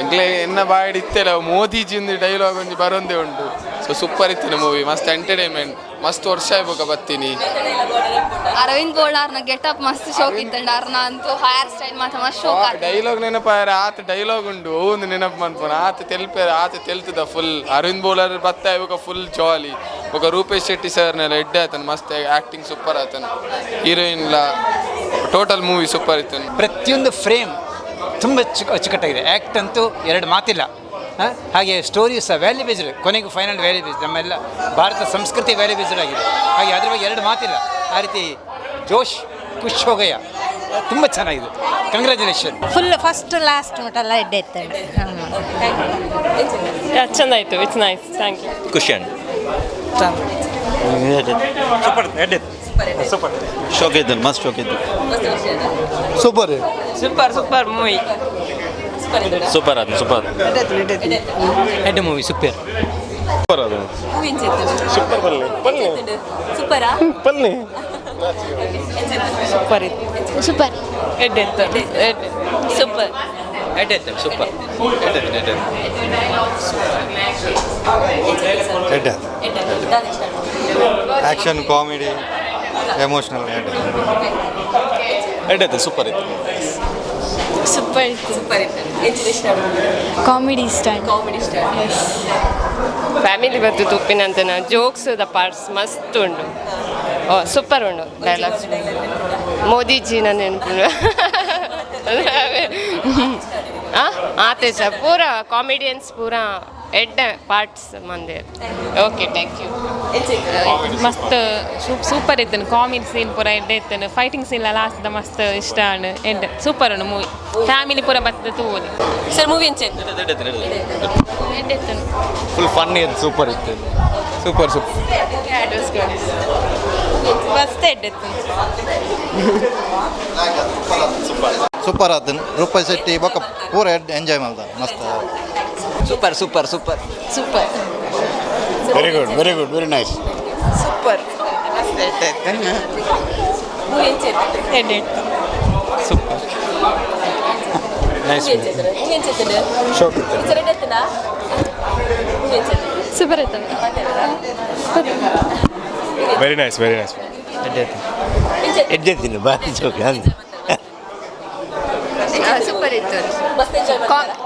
ಎಂಕ್ಲೆ ಎನ್ನ ಬಾಯಡ್ ಇತ್ತೆಲ್ಲ ಮೋದಿಜಿಂದು ಡೈಲಾಗ್ ಒಂಜಿ ಬರೊಂದೇ ಉಂಟು ಸೊ ಸೂಪರ್ ಇತ್ತು ಮೂವಿ ಮಸ್ತ್ ಎಂಟರ್ಟೈನ್ಮೆಂಟ್ ಮಸ್ತ್ ವರ್ಷ ಆಯ್ಬೋಕ ಬತ್ತೀನಿ ಅರವಿಂದ್ ಬೋಳಾರ್ನ ಗೆಟಪ್ ಮಸ್ತ್ ಶೋಕ್ ಇತ್ತಂಡ ಅರ್ನ ಅಂತೂ ಹೇರ್ ಸ್ಟೈಲ್ ಮಾತ್ರ ಮಸ್ತ್ ಶೋಕ್ ಡೈಲಾಗ್ ನೆನಪಾರ ಆತ ಡೈಲಾಗ್ ಉಂಟು ಒಂದು ನೆನಪು ಮನ್ಪನ ಆತ ತೆಲ್ತದ ಫುಲ್ ಅರವಿಂದ್ ಬೋಳಾರ್ ಬತ್ತ ಆಯ್ಬೋಕ ಫುಲ್ ಜಾಲಿ ఒక ರೂಪೇಶ್ ಶೆಟ್ಟಿ ಸರ್ನೆಲ್ಲ ಎಡ್ಡೆ ಆತನ ಮಸ್ತ್ ಆ್ಯಕ್ಟಿಂಗ್ ಸೂಪರ್ ಆತನ ಹೀರೋಯಿನ್ಲ ಟೋಟಲ್ ಮೂವಿ ಸೂಪರ್ ಇತ್ತು ಪ್ರತಿಯೊಂದು ಫ್ರೇಮ್ ತುಂಬ ಅಚ್ಚುಕಟ್ಟಾಗಿದೆ ಆ್ಯಕ್ಟ್ ಅಂತೂ ಎರಡು ಮಾತಿಲ್ಲ ಹಾಗೆ ಸ್ಟೋರಿ ಸಹ ವ್ಯಾಲ್ಯೂ ಬೇಸ್ಡ್ ಕೊನೆಗೂ ಫೈನಲ್ ವ್ಯಾಲ್ಯೂ ಬೇಸ್ಡ್ ನಮ್ಮೆಲ್ಲ ಭಾರತ ಸಂಸ್ಕೃತಿ ವ್ಯಾಲ್ಯೂ ಬೇಸ್ಡ್ ಆಗಿದೆ ಹಾಗೆ ಅದ್ರ ಬಗ್ಗೆ ಎರಡು ಮಾತಿಲ್ಲ ಆ ರೀತಿ ಜೋಶ್ ಖುಷ್ ಹೋಗಯ್ಯ ತುಂಬ ಚೆನ್ನಾಗಿದೆ ಕಂಗ್ರ್ಯಾಚುಲೇಷನ್ ಫುಲ್ ಫಸ್ಟ್ ಲಾಸ್ಟ್ ಮಟ್ಟೆಲ್ಲ ಎಡ್ಡೆ ಇತ್ತಂಡೆ ಚೆಂದ ಆಯಿತು ಇಟ್ಸ್ ನೈಸ್ ಥ್ಯಾಂಕ್ ಯು ಖುಷಿ ಅಂಡ್ ಸೂಪರ್ ಎಡ್ಡೆ ಸೂಪರ್ ಶೋಕ್ ಇದ್ದು ಮಸ್ತ್ ಶೋಕ್ ಇದ್ದು ಸೂಪರ್ ಸೂಪರ್ ಮೂವಿ ಸೂಪರ್ ಅದು ಸೂಪರ್ ಎಡ್ಡೆ ಮೂವಿ ಸೂಪರ್ ಸೂಪರ್ ಅದು ಸೂಪರ್ ಪಲ್ಲೆ ಸೂಪರಾ ಪಲ್ಲೆ ಸೂಪರ್ ಇತ್ತು ಸೂಪರ್ ಎಡ್ಡೆ ಸೂಪರ್ ಎಡ್ಡೆ ಸೂಪರ್ ಎಡ್ಡೆ ಆ್ಯಕ್ಷನ್ ಕಾಮಿಡಿ ಎಮೋಷ್ನಲ್ ಎಡ್ಡೆ ಸೂಪರ್ ಇತ್ತು ಸೂಪರ್ ಇತ್ತು ಸೂಪರ್ ಇತ್ತು ಎಂಚಿನ ಇಷ್ಟ ಕಾಮಿಡಿ ಇಷ್ಟ ಕಾಮಿಡಿ ಇಷ್ಟ ಫ್ಯಾಮಿಲಿ ಬತ್ತು ತುಪ್ಪಿನಂತನ ಜೋಕ್ಸ್ ದ ಪಾರ್ಟ್ಸ್ ಮಸ್ತ್ ಉಂಡು ಓ ಸೂಪರ್ ಉಂಡು ಡೈಲಾಗ್ಸ್ ಮೋದಿಜಿನ ನೆನಪು ಆತೆ ಸರ್ ಪೂರ ಕಾಮಿಡಿಯನ್ಸ್ ಪೂರ ಎಡ್ಡ ಪಾರ್ಟ್ಸ್ ಮಂದಿ ಓಕೆ ಥ್ಯಾಂಕ್ ಯು ಮಸ್ತ್ ಸೂಪರ್ ಇತ್ತನು ಕಾಮಿಡಿ ಸೀನ್ ಪೂರ ಎಡ್ಡ ಇತ್ತನು ಫೈಟಿಂಗ್ ಸೀನ್ ಲಾಸ್ಟ್ ಮಸ್ತ್ ಇಷ್ಟ ಎಡ್ಡ ಸೂಪರ್ ಉಂಡು ಮೂವಿ ಫ್ಯಾಮಿಲಿ ಪೂರ ಬರ್ತದೆ ತೂವೋಲಿ ಸರ್ ಮೂವಿ ಎಂಚ ಎಡ್ಡ ಇತ್ತನು ಫುಲ್ ಫನ್ ಇತ್ತು, ಸೂಪರ್ ಇತ್ತು, ಸೂಪರ್ ಸೂಪರ್. ಮಸ್ತ್ ಎಡ್ಡ ಇತ್ತನು ಸೂಪರ್ ಆತನು. ರೂಪೇಶ್ ಶೆಟ್ಟಿ ಬೊಕ್ಕ ಪೂರ ಎಂಜಾಯ್ ಮಾಡ್ದ, ಮಸ್ತ್. Super super super super very good, very good, very nice. Super movie ಎಂಚ ಎಡ್ಡ ಇತ್ತು ಸೂಪರ್ ನೈಸ್. ಶೋಕ್ ಇತ್ತು. ಸೂಪರ್ ಇತ್ತನು ವೆರಿ ನೈಸ್, ವೆರಿ ನೈಸ್. ಎಡ್ಡೆತ್ತಿನ ಬಾರಿ ಜೋಕ್ ಸೂಪರ್ ಇತ್ತು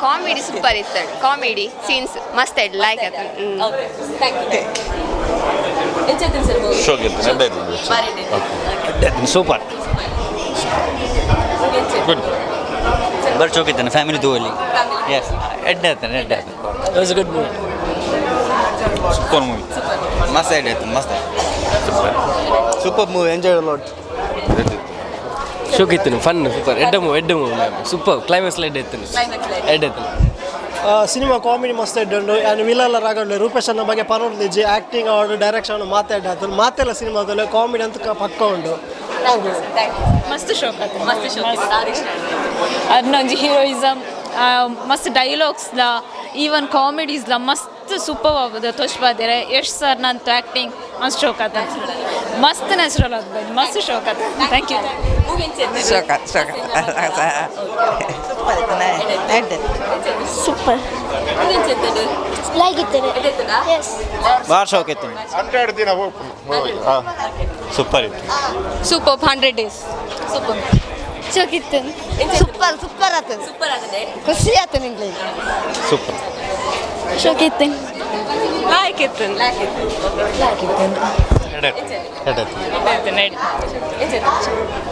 ಕಾಮಿಡಿ ಸೂಪರ್ ಇತ್ತು ಕಾಮಿಡಿ ಸೀನ್ಸ್ ಮಸ್ತ್ ಇತ್ತು ಲೈಕ್ ಶೋಕ್ ಇತ್ತು, ಸೂಪರ್ ಗುಡ್. ಬರ್ ಶೋಕ್ ಇತ್ತಾನೆ ಫ್ಯಾಮಿಲಿ ತೂವಲ್ಲಿ. ಎಸ್ ಎಡ್ಡೆತ್ತಾನೆ was good movie. Super movie, ಮಸ್ತ್ ಎಡ್ಡೆತ್ತಾನೆ ಮಸ್ತ್ ಸೂಪರ್ ಮೂವಿ, ಎಂಜಾಯ್ ಲಾಟ್. ಶೋಕ್ ಇತ್ತು fun super ಎಡ್ಡ movie super climax ಎಡ್ಡೆತ್ತು ಸಿನಿಮಾ ಕಾಮಿಡಿ ಮಸ್ತ್ ಇಡ್ಡು ಆ್ಯಂಡ್ ವಿಲಲ್ಲ ರಾಗಂಡು ರೂಪೇಶ್ ಅನ್ನ ಬಗ್ಗೆ ಪರವರ್ತಿಜ್ಜಿ ಆ್ಯಕ್ಟಿಂಗ್ ಆಡು ಡೈರೆಕ್ಷನ್ ಮಾತಾಡ ಮಾತೆಲ್ಲ ಸಿನಿಮಾದಲ್ಲಿ ಕಾಮಿಡಿ ಅಂತ ಪಕ್ಕ ಉಂಡು. ಮಸ್ತ್ ಶೋಕ್ ಅದನ್ನೊಂಜಿ ಹೀರೋಯಿಸಮ್ ಮಸ್ತ್ ಡೈಲಾಗ್ಸ್ಲ ಈವನ್ ಕಾಮಿಡೀಸ್ಲ ಮಸ್ತ್ ಸೂಪರ್ ಆಗೋದು ತೋಷ್ ಬಾದೇರೆ ಯಶ್ ಸರ್ ನಂತು ಆ್ಯಕ್ಟಿಂಗ್ ಮಸ್ತ್ ಶೋಕ್ ಆತ ಮಸ್ತ್ ನ್ಯಾಚುರಲ್ ಆಗ್ಬೋದು ಮಸ್ತ್ ಶೋಕ್ ಆತ ಥ್ಯಾಂಕ್ ಯು ಸೂಪರ್ ಲೈಕ್ ಇತ್ತು ಭಾಳ ಶೋಕ್ ಇತ್ತು. 100 ದಿನ ಸೂಪರ್ ಇತ್ತು. ಸೂಪರ್ 100 days ಸೂಪರ್ ಶೋಕ್ ಇತ್ತು ಸೂಪರ್ ಆತು ಖುಷಿ ಆಯ್ತು ನಿಂಗೆ ಸೂಪರ್ ಶೋಕ್ ಇತ್ತು ಲೈಕ್ ಇತ್ತು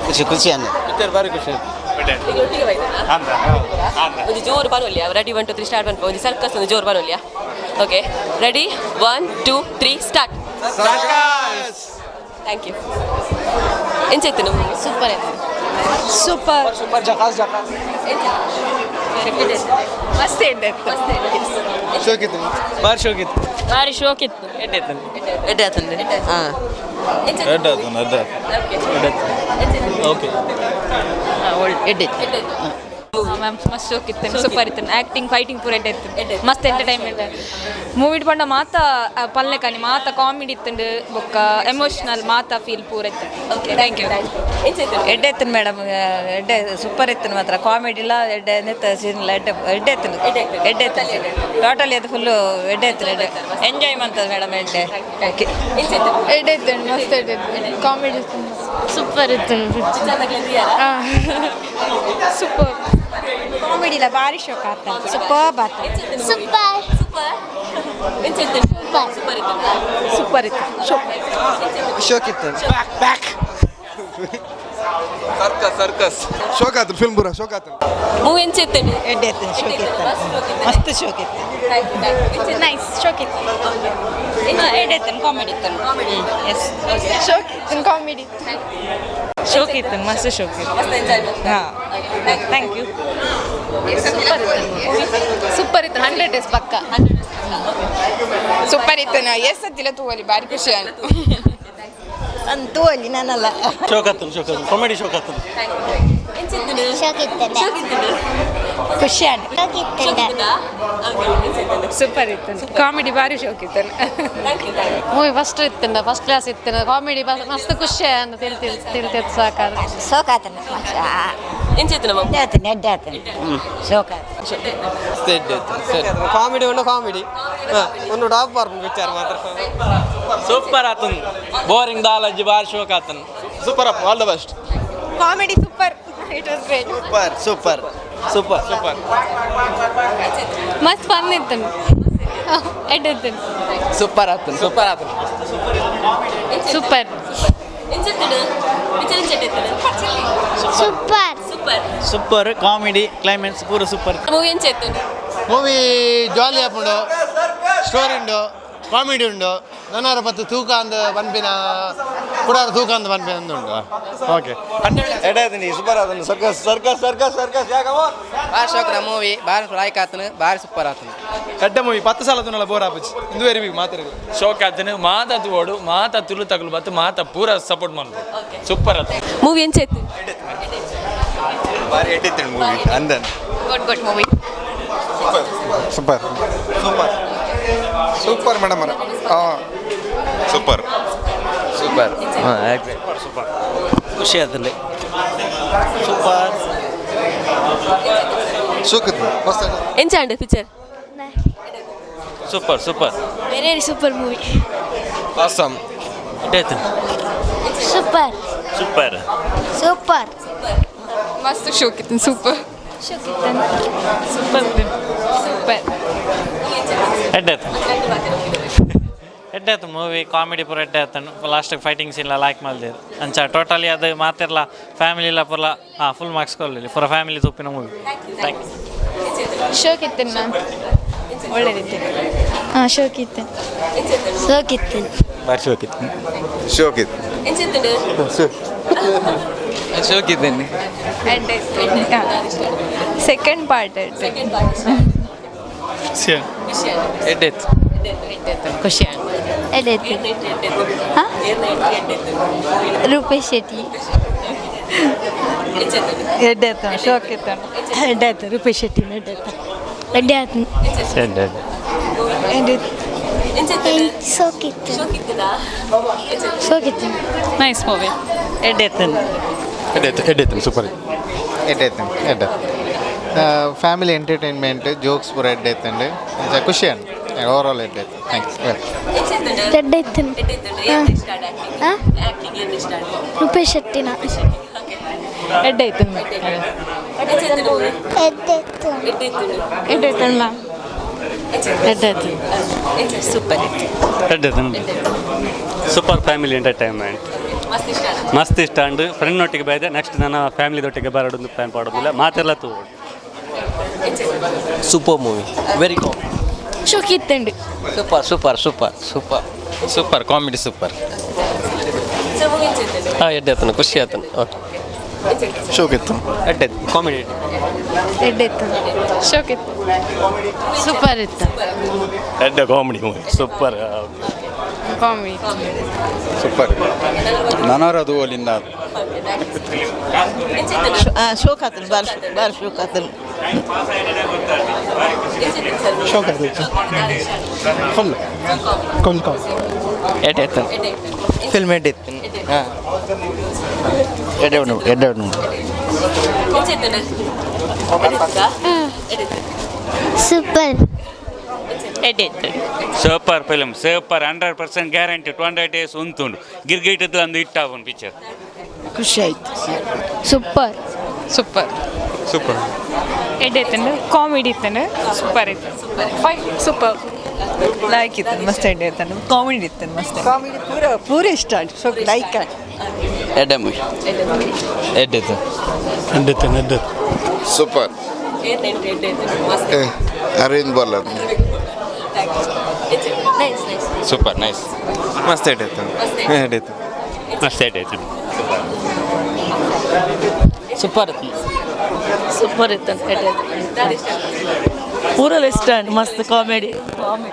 ಖುಷಿ ಖುಷಿ ಅನ್ನ ಭಾರಿ ಖುಷಿ. ಒಂದು ಜೋರು ಬರೋಲ್ಲ ರೆಡಿ 1 2 3 ಸ್ಟಾರ್ಟ್ ಬಂತು ಒಂದು ಸರ್ಕಸ್ ಒಂದು ಜೋರು ಬರೋಲ್ಲ okay ready 1 2 3 start thank you ಎಂಚಾಯ್ತು ನೀವು ಸೂಪರ್ ಸೂಪರ್ ಸೂಪರ್ ಜಕಾಸ್ ಮಸ್ತ್ ಎಡ್ಡೆತ್ತು ಶೋಕ್ ಇತ್ತು, ಭಾರಿ ಶೋಕ್ ಇತ್ತು ಭಾರಿ ಶೋಕ್ ಇತ್ತು ಓಕೆ ಮ್ಯಾಮ್ ಮಸ್ತ್ ಶೋಕ್ ಇತ್ತು ಸೂಪರ್ ಇತ್ತು ಆ್ಯಕ್ಟಿಂಗ್ ಫೈಟಿಂಗ್ ಪೂರ ಎಡ್ಡೆತ್ತು ಮಸ್ತ್ ಎಂಟರ್ಟೈನ್ಮೆಂಟ್ ಮೂವಿ ಪಂಡ ಮಾತ ಪಲ್ಲೆ ಕಾನಿ ಮಾತ ಕಾಮಿಡಿ ಇತ್ತು ಬೊಕ್ಕ ಎಮೋಷನಲ್ ಮಾತ ಫೀಲ್ ಪೂರ ಇತ್ತು ಓಕೆ ಥ್ಯಾಂಕ್ ಯು ಎಡ್ಡೆ ಎತ್ತನು ಮೇಡಮ್ ಎಡ್ಡೆ ಸೂಪರ್ ಎತ್ತನು ಮಾತ್ರ ಕಾಮಿಡಿ ಇಲ್ಲ ಎಡ್ಡೆ ನೆತ್ತ ಸೀನ್ ಇಲ್ಲ ಎಡ್ಡೆ ಎತ್ತನು ಟೋಟಲಿ ಅದು ಫುಲ್ಲು ಎಡ್ಡೆ ಎತ್ತನು ಎಂಜಾಯ್ ಮಾಡ್ತದೆ ಮೇಡಮ್ ಎಡ್ಡೆ ಓಕೆ ಎಡ್ಡೆ ಇತ್ತು ಮಸ್ತ್ ಎಡ್ಡೆ ಕಾಮಿಡಿ ಸೂಪರ್ ಇತ್ತು ಸೂಪರ್ ಕಾಮಿಡಿ ಇಲ್ಲ ಭಾರಿ ಶೋಕ್ ಆಗ್ತದೆ ಸೂಪರ್ ಸೂಪರ್ ಇತ್ತು ಶೋಕ್ ಇತ್ತು. ಸರ್ಕಸ್ ಶೋಕ್ ಆಯ್ತು, ಫಿಲ್ಮ್ ಪೂರ ಶೋಕ್ ಆಯ್ತು. ಮೂವಿ ಎಂಚಾಯ್ತು ಎಡ್ಡೆ ಎತ್ತನು ಶೋಕ್ ಇತ್ತು ಮಸ್ತ್ ಶೋಕ್ ಇತ್ತು ನೈಸ್ ಶೋಕ್ ಇತ್ತು ಎಡ್ಡೆ ಎತ್ತನು ಕಾಮಿಡಿ ಇತ್ತು ಎಸ್ ಶೋಕ್ ಇತ್ತು ಕಾಮಿಡಿ ಶೋಕ್ ಇತ್ತು ಮಸ್ತ್ ಶೋಕ್ ಇತ್ತು ಹಾಂ ಥ್ಯಾಂಕ್ ಯು ಸೂಪರ್ ಇತ್ತು 100 days ಪಕ್ಕ ಸೂಪರ್ ಇತ್ತು ನಾ ಎಸ್ ಹತ್ತಿಲ್ಲ ತೂವಲ್ಲಿ ಭಾರಿ ಖುಷಿ ಆಯ್ತು ಅಂತೂ ಅಲ್ಲಿ ನಾನಲ್ಲ ಶೋಕ್ ಆತನು ಕಾಮಿಡಿ ಶೋಕ್ ಆತನು ಖುಷಿ ಆಯ್ತು ಸೂಪರ್ ಇತ್ತು ಕಾಮಿಡಿ ಭಾರಿ ಶೋಕ್ ಇತ್ತು ಮೂವಿ ಫಸ್ಟ್ ಇತ್ತು ಫಸ್ಟ್ ಕ್ಲಾಸ್ ಇತ್ತು ಕಾಮಿಡಿ ಮಸ್ತ್ ಖುಷಿ ಅಂತ ತಿಳ್ತಿತ್ತು ಸಾಕಾದ ಶೋಕ್ ಆತನ ಎಂಚಾಯ್ತು ನಮ್ಮ ಎಡ್ಡೆ ಆತನು ಶೋಕ್ ಆಯ್ತು ಕಾಮಿಡಿ ಉಂಡು ಕಾಮಿಡಿ ಒಂದು ಟಾಪ್ ಬರ್ಬೋದು ವಿಚಾರ ಮಾತ್ರ ಸೂಪರ್ ಆತನು ಬೋರಿಂಗ್ ದಾಲಜ್ಜಿ ಭಾರಿ ಶೋಕ್ ಆತನು super up, all the best. Comedy super it was great super ಮಸ್ತ್ ಫನ್ ಇತ್ತು ಎಡ್ಡೆತ್ತು ಸೂಪರ್ ಆತನು ಸೂಪರ್ ಎಂಚಾಯ್ತು ಪಿಕ್ಚರ್ ಎಂಚಾಯ್ತು ಸೂಪರ್ ಸೂಪರ್ ಕಾಮಿಡಿ ಕ್ಲೈಮ್ಯಾಕ್ಸ್ ಪೂರ ಸೂಪರ್. ಮೂವಿ ಏನು చేస్తుంది? ಮೂವಿ ಜಾಲಿ ಆಪುಂಡು, ಸ್ಟೋರಿ ಉಂಡು, ಕಾಮಿಡಿ ಉಂಡು, ನನ್ನರ ಪತ್ತು ತೂಕ ಅಂದು ಪನ್ಪಿನ ಪುಡಾರ ತೂಕ ಅಂದು ಪನ್ಪಿನ ಉಂಡು. ಓಕೆ ಎಡಾಯ್ತೀನಿ ಸೂಪರ್ ಆತನು ಸರ್ಕಸ್ ಸರ್ಕಸ್ ಸರ್ಕಸ್ ಸರ್ಕಸ್ ಯಾಕಮ್ಮ ಭಾಳ ಶೋಕ್ರ ಮೂವಿ ಭಾಳ ಲೈಕ್ ಆತನು ಭಾಳ ಸೂಪರ್ ಆತನು. ಕಡ್ಡ ಮೂವಿ 10 ಸಾಲ ತುನಲ್ಲ ಬೋರ್ ಆಪುಜಿ ಇಂದು ಎರಿವಿ ಮಾತಾಡಿ ಶೋಕ್ ಆತನು ಮಾತಾತು ಓಡು ಮಾತಾ ತುಳು ತಗಲು ಬತ್ತು ಮಾತಾ ಪೂರ ಸಪೋರ್ಟ್ ಮಾಡ್ಬೋದು. ಸೂಪರ್ ಆತ ಮೂವಿ ಏನು చేస్తుంది? ಬಾರಿ ಎಟ್ಟಿತ್ತು ಮೂವಿ ಅಂದನ್ good movie. Super super super madam super super super ಖುಷಿ ಆತಲ್ಲಿ ಸೂಪರ್ ಸೂಕತ್ ಮಸ್ತ್ ಏನು చేయండి picture? Super super very super movie. Awesome ಎಡ್ಡಾಯ್ತು ಸೂಪರ್ ಸೂಪರ್ ಸೂಪರ್ ಮಸ್ತ್ ಶೋಕಿತ್ತು ಸೂಪರ್ ಸೂಪರ್ ಸೂಪರ್. ಎಡ್ಡಾಯ್ತು ಮೂವಿ ಕಾಮಿಡಿ ಪೂರ ಎಡ್ಡಾಯ್ತು. ಲಾಸ್ಟಿಗೆ ಫೈಟಿಂಗ್ಸ್ ಇಲ್ಲ ಲೈಕ್ ಮಾಡಿದ್ರು ಅಂಚ ಟೋಟಲಿ ಅದು ಮಾತಿರಲ್ಲ ಫ್ಯಾಮಿಲಿ ಇಲ್ಲ ಪೂರ ಫುಲ್ ಮಾರ್ಕ್ಸ್ ಕೊಡಲಿ ಪೂರ ಫ್ಯಾಮಿಲಿ ತೂಪಿನ ಮೂವಿ. Thank you. ಶೋಕಿತ್ತು ನಾನು ಒಳ್ಳೆದಿತ್ತು. ಶೋಕಿತ್ತು ಶೋಕಿತ್ತು ಬಾರಿ ಶೋಕಿತ್ತು ಶೋಕಿತ್ತು ಏನು చేస్తుంది? ಶೋಕಿದ್ದೇನೆ ಸೆಕೆಂಡ್ ಪಾರ್ಟ್ ಎಡ್ಡಾಯ್ತು ಖುಷಿ ರೂಪೇಶ್ ಶೆಟ್ಟಿ ಎಡ್ಡಾಯ್ತು ಶೋಕಿತ್ತು ಎಡ್ಡಾಯ್ತು ರೂಪೇಶ್ ಶೆಟ್ಟಿ ಎಡ್ಡಾಯ್ತು ಸೋಕಿತ್ತು ಸೋಕಿತ್ತು ನೈಸ್ ಮೂವಿ. ಎಡ್ಡಾಯ್ತು ಎಡ್ಡಾಯ್ತು ಸೂಪರ್ ಎಡ್ಡಾಯ್ತು ಫ್ಯಾಮಿಲಿ ಎಂಟರ್ಟೈನ್ಮೆಂಟ್ ಜೋಕ್ಸ್ ಪೂರ ಎಡ್ಡಾಯ್ತಂಡು ಖುಷಿ ಅಂಡ್ ಓವರಾಲ್ ಎಡ್ಡಾಯ್ತು. ಥ್ಯಾಂಕ್ಸ್ ಎಡ್ಡಾಯ್ತು ರೂಪೇಶ್ ಶೆಟ್ಟಿನ ಎಡ್ಡಾಯ್ತು ಎಡ್ಡಾಯ್ತು ಮ್ಯಾಮ್ ಎಡ್ಡಾಯ್ತು ಸೂಪರ್ ಸೂಪರ್ ಫ್ಯಾಮಿಲಿ ಎಂಟರ್ಟೈನ್ಮೆಂಟ್ ಮಸ್ತ್ ಇಷ್ಟ ಅಂಡು ಫ್ರೆಂಡ್ ಒಟ್ಟಿಗೆ ಬೈದೆ ನೆಕ್ಸ್ಟ್ ನನ್ನ ಫ್ಯಾಮಿಲಿದೊಟ್ಟಿಗೆ ಬರೋದು ಪ್ಲಾನ್ ಮಾಡೋದಿಲ್ಲ ಮಾತೆಲ್ಲ ತೂ ಸೂಪರ್ ಮೂವಿ ವೆರಿ ಕಾಮಿಡಿ. ಶೋಕಿತ್ತಂಡು super super super super super comedy super. ಎಡ್ಡಾಯ್ತು ಖುಷಿ ಆತನು. ಓಕೆ ಶೋಕಿತ್ತು ಎಡ್ಡಾಯ್ತು ಕಾಮಿಡಿ ಎಡ್ಡಾಯ್ತು ಶೋಕಿತ್ತು ಸೂಪರ್ ಇತ್ತು ಎಡ್ಡ comedy movie super comedy super ನನರದು ಅಲ್ಲಿಂದ ಶೋಕ್ ಆತನು ಭಾಳ ಶೋಕ್ ಆತನು ಶೋಕ್ ಆಯ್ತು ಫುಲ್ ಕೊಲ್ಕಾ ಎಡ್ಡಾಯ್ತು ಫಿಲ್ಮ್ ಎಡ್ಡಾಯ್ತು. ಹಾಂ ಎಡ್ಡಾಯ್ತು ಸೂಪರ್ ಎಡ್ಡಾಯ್ತು super film super 100% guarantee 200 days ಉಂಟುಂಡು ಗಿರ್ಗಿಟ್ಟದ್ದು ಒಂದು ಇಟ್ಟಾವನ್ ಪಿಕ್ಚರ್. ಖುಷಿ ಆಯ್ತು. ಸೂಪರ್ ಸೂಪರ್ ಸೂಪರ್ ಎಡ್ಡಾಯ್ತು ಕಾಮಿಡಿ ಇತ್ತು ಸೂಪರ್ ಇತ್ತು ಫೈಟ್ ಸೂಪರ್ ಲೈಕ್ ಇತ್ತು ಮಸ್ತ್ ಎಡ್ಡಾಯ್ತು ಕಾಮಿಡಿ ಇತ್ತು ಮಸ್ತ್ ಕಾಮಿಡಿ ಪೂರ ಇಷ್ಟ ಆಯ್ತು ಸೊ ಲೈಕ್ ಎಡ್ಡ ಮೂವಿ ಎಡ್ಡಾಯ್ತು super Arvind Bolar super nice ಮಸ್ತ್ ಎಡ್ಡಾಯ್ತು ಎಡ್ಡಾಯ್ತು ಮಸ್ತ್ ಎಡ್ಡಾಯ್ತು ಸೂಪರ್ ಸೂಪರ್ ಇತ್ತು ಪೂರ ಇಷ್ಟ ಮಸ್ತ್ ಕಾಮಿಡಿ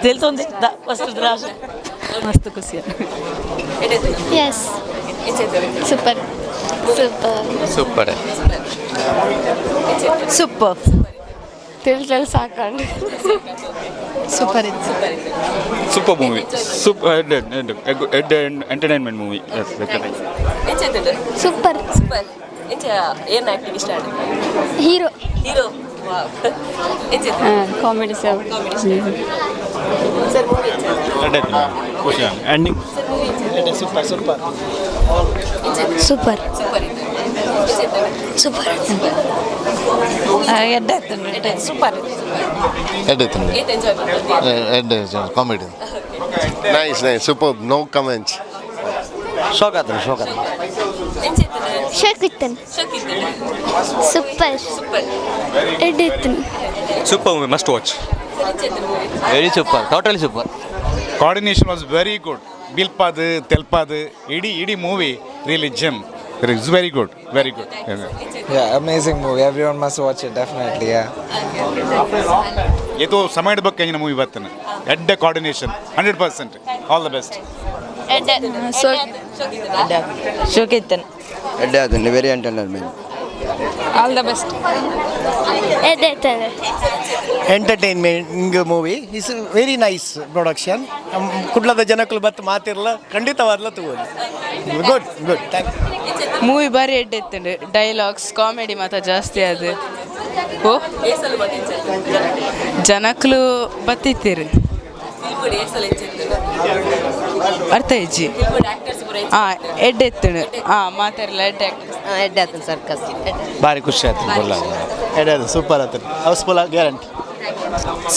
తెలుస్తుంది ಮಸ್ತ್ ದ್ರಾಕ್ಷ ಮಸ್ತ್ ಖುಷಿ ಎಸ್ ಸೂಪರ್ ಸೂಪರ್ ಸೂಪರ್ ತಿಳಿಸಲು ಸಾಕಂಡು ಸೂಪರ್ ಇತ್ತು ಸೂಪರ್ ಮೂವಿ ಸೂಪರ್ ಎಡ್ ಎಂಟರ್ಟೈನ್ಮೆಂಟ್ ಮೂವಿ ಸೂಪರ್ ಏನು ಆ್ಯಕ್ಟಿಂಗ್ ಇಷ್ಟ ಆಗಿದೆ? ಹೀರೋ ಹೀರೋ ಕಾಮಿಡಿ ಸರ್ ಖುಷಿ ending super super super super ಎಡ್ಡಾಯ್ತು super comedy nice nice super no comments ಶೋಕ್ ಆತನು ಶೋಕ್ ಆತ ಏನು ಶೋಕಿತ್ತನ್ ಸೂಪರ್ ಎಡಿತ್ತನ್ Super movie, must watch. Very super, totally super. Coordination was very good. Bilpadu, Telpadu, Idi movie really gem. It's very good, very good. Yeah, amazing movie. Everyone must watch it, definitely. Yeah. ये तो समय डबक कहीं ना movie बात ना. Head coordination, 100%. All the best. ಶೋಕಿತ್ತನ್ very entertainment. All the best. Entertainment movie is very nice production. ಕುಡ್ಲದ ಜನಕ್ಕಳು ಬತ್ತು ಮಾತಿರಲ್ಲ ಖಂಡಿತವಾದ್ಲ ತಗೋಲಿ. Good good, thank you. Movie ಬಾರಿ ಎಡ್ಡೆತ್ತಂಡು, ಡೈಲಾಗ್ಸ್ ಕಾಮಿಡಿ ಮಾತ್ರ ಜಾಸ್ತಿ ಅದು. ಓ ಜನಕ್ಕಳು ಬತ್ತಿತ್ತೀರಿ ಅರ್ಥ ಇಜ್ಜಿ ಹಾಂ ಎಡ್ಡೆತ್ತಂಡು ಮಾತಾಡಲ್ಲ ಎಡ್ಡೆ ಸರ್ಕಸ್ ಭಾರಿ ಖುಷಿ ಆಯ್ತು. ಎಡ್ಡೆ ಸೂಪರ್ ಆಯ್ತು, houseful guarantee.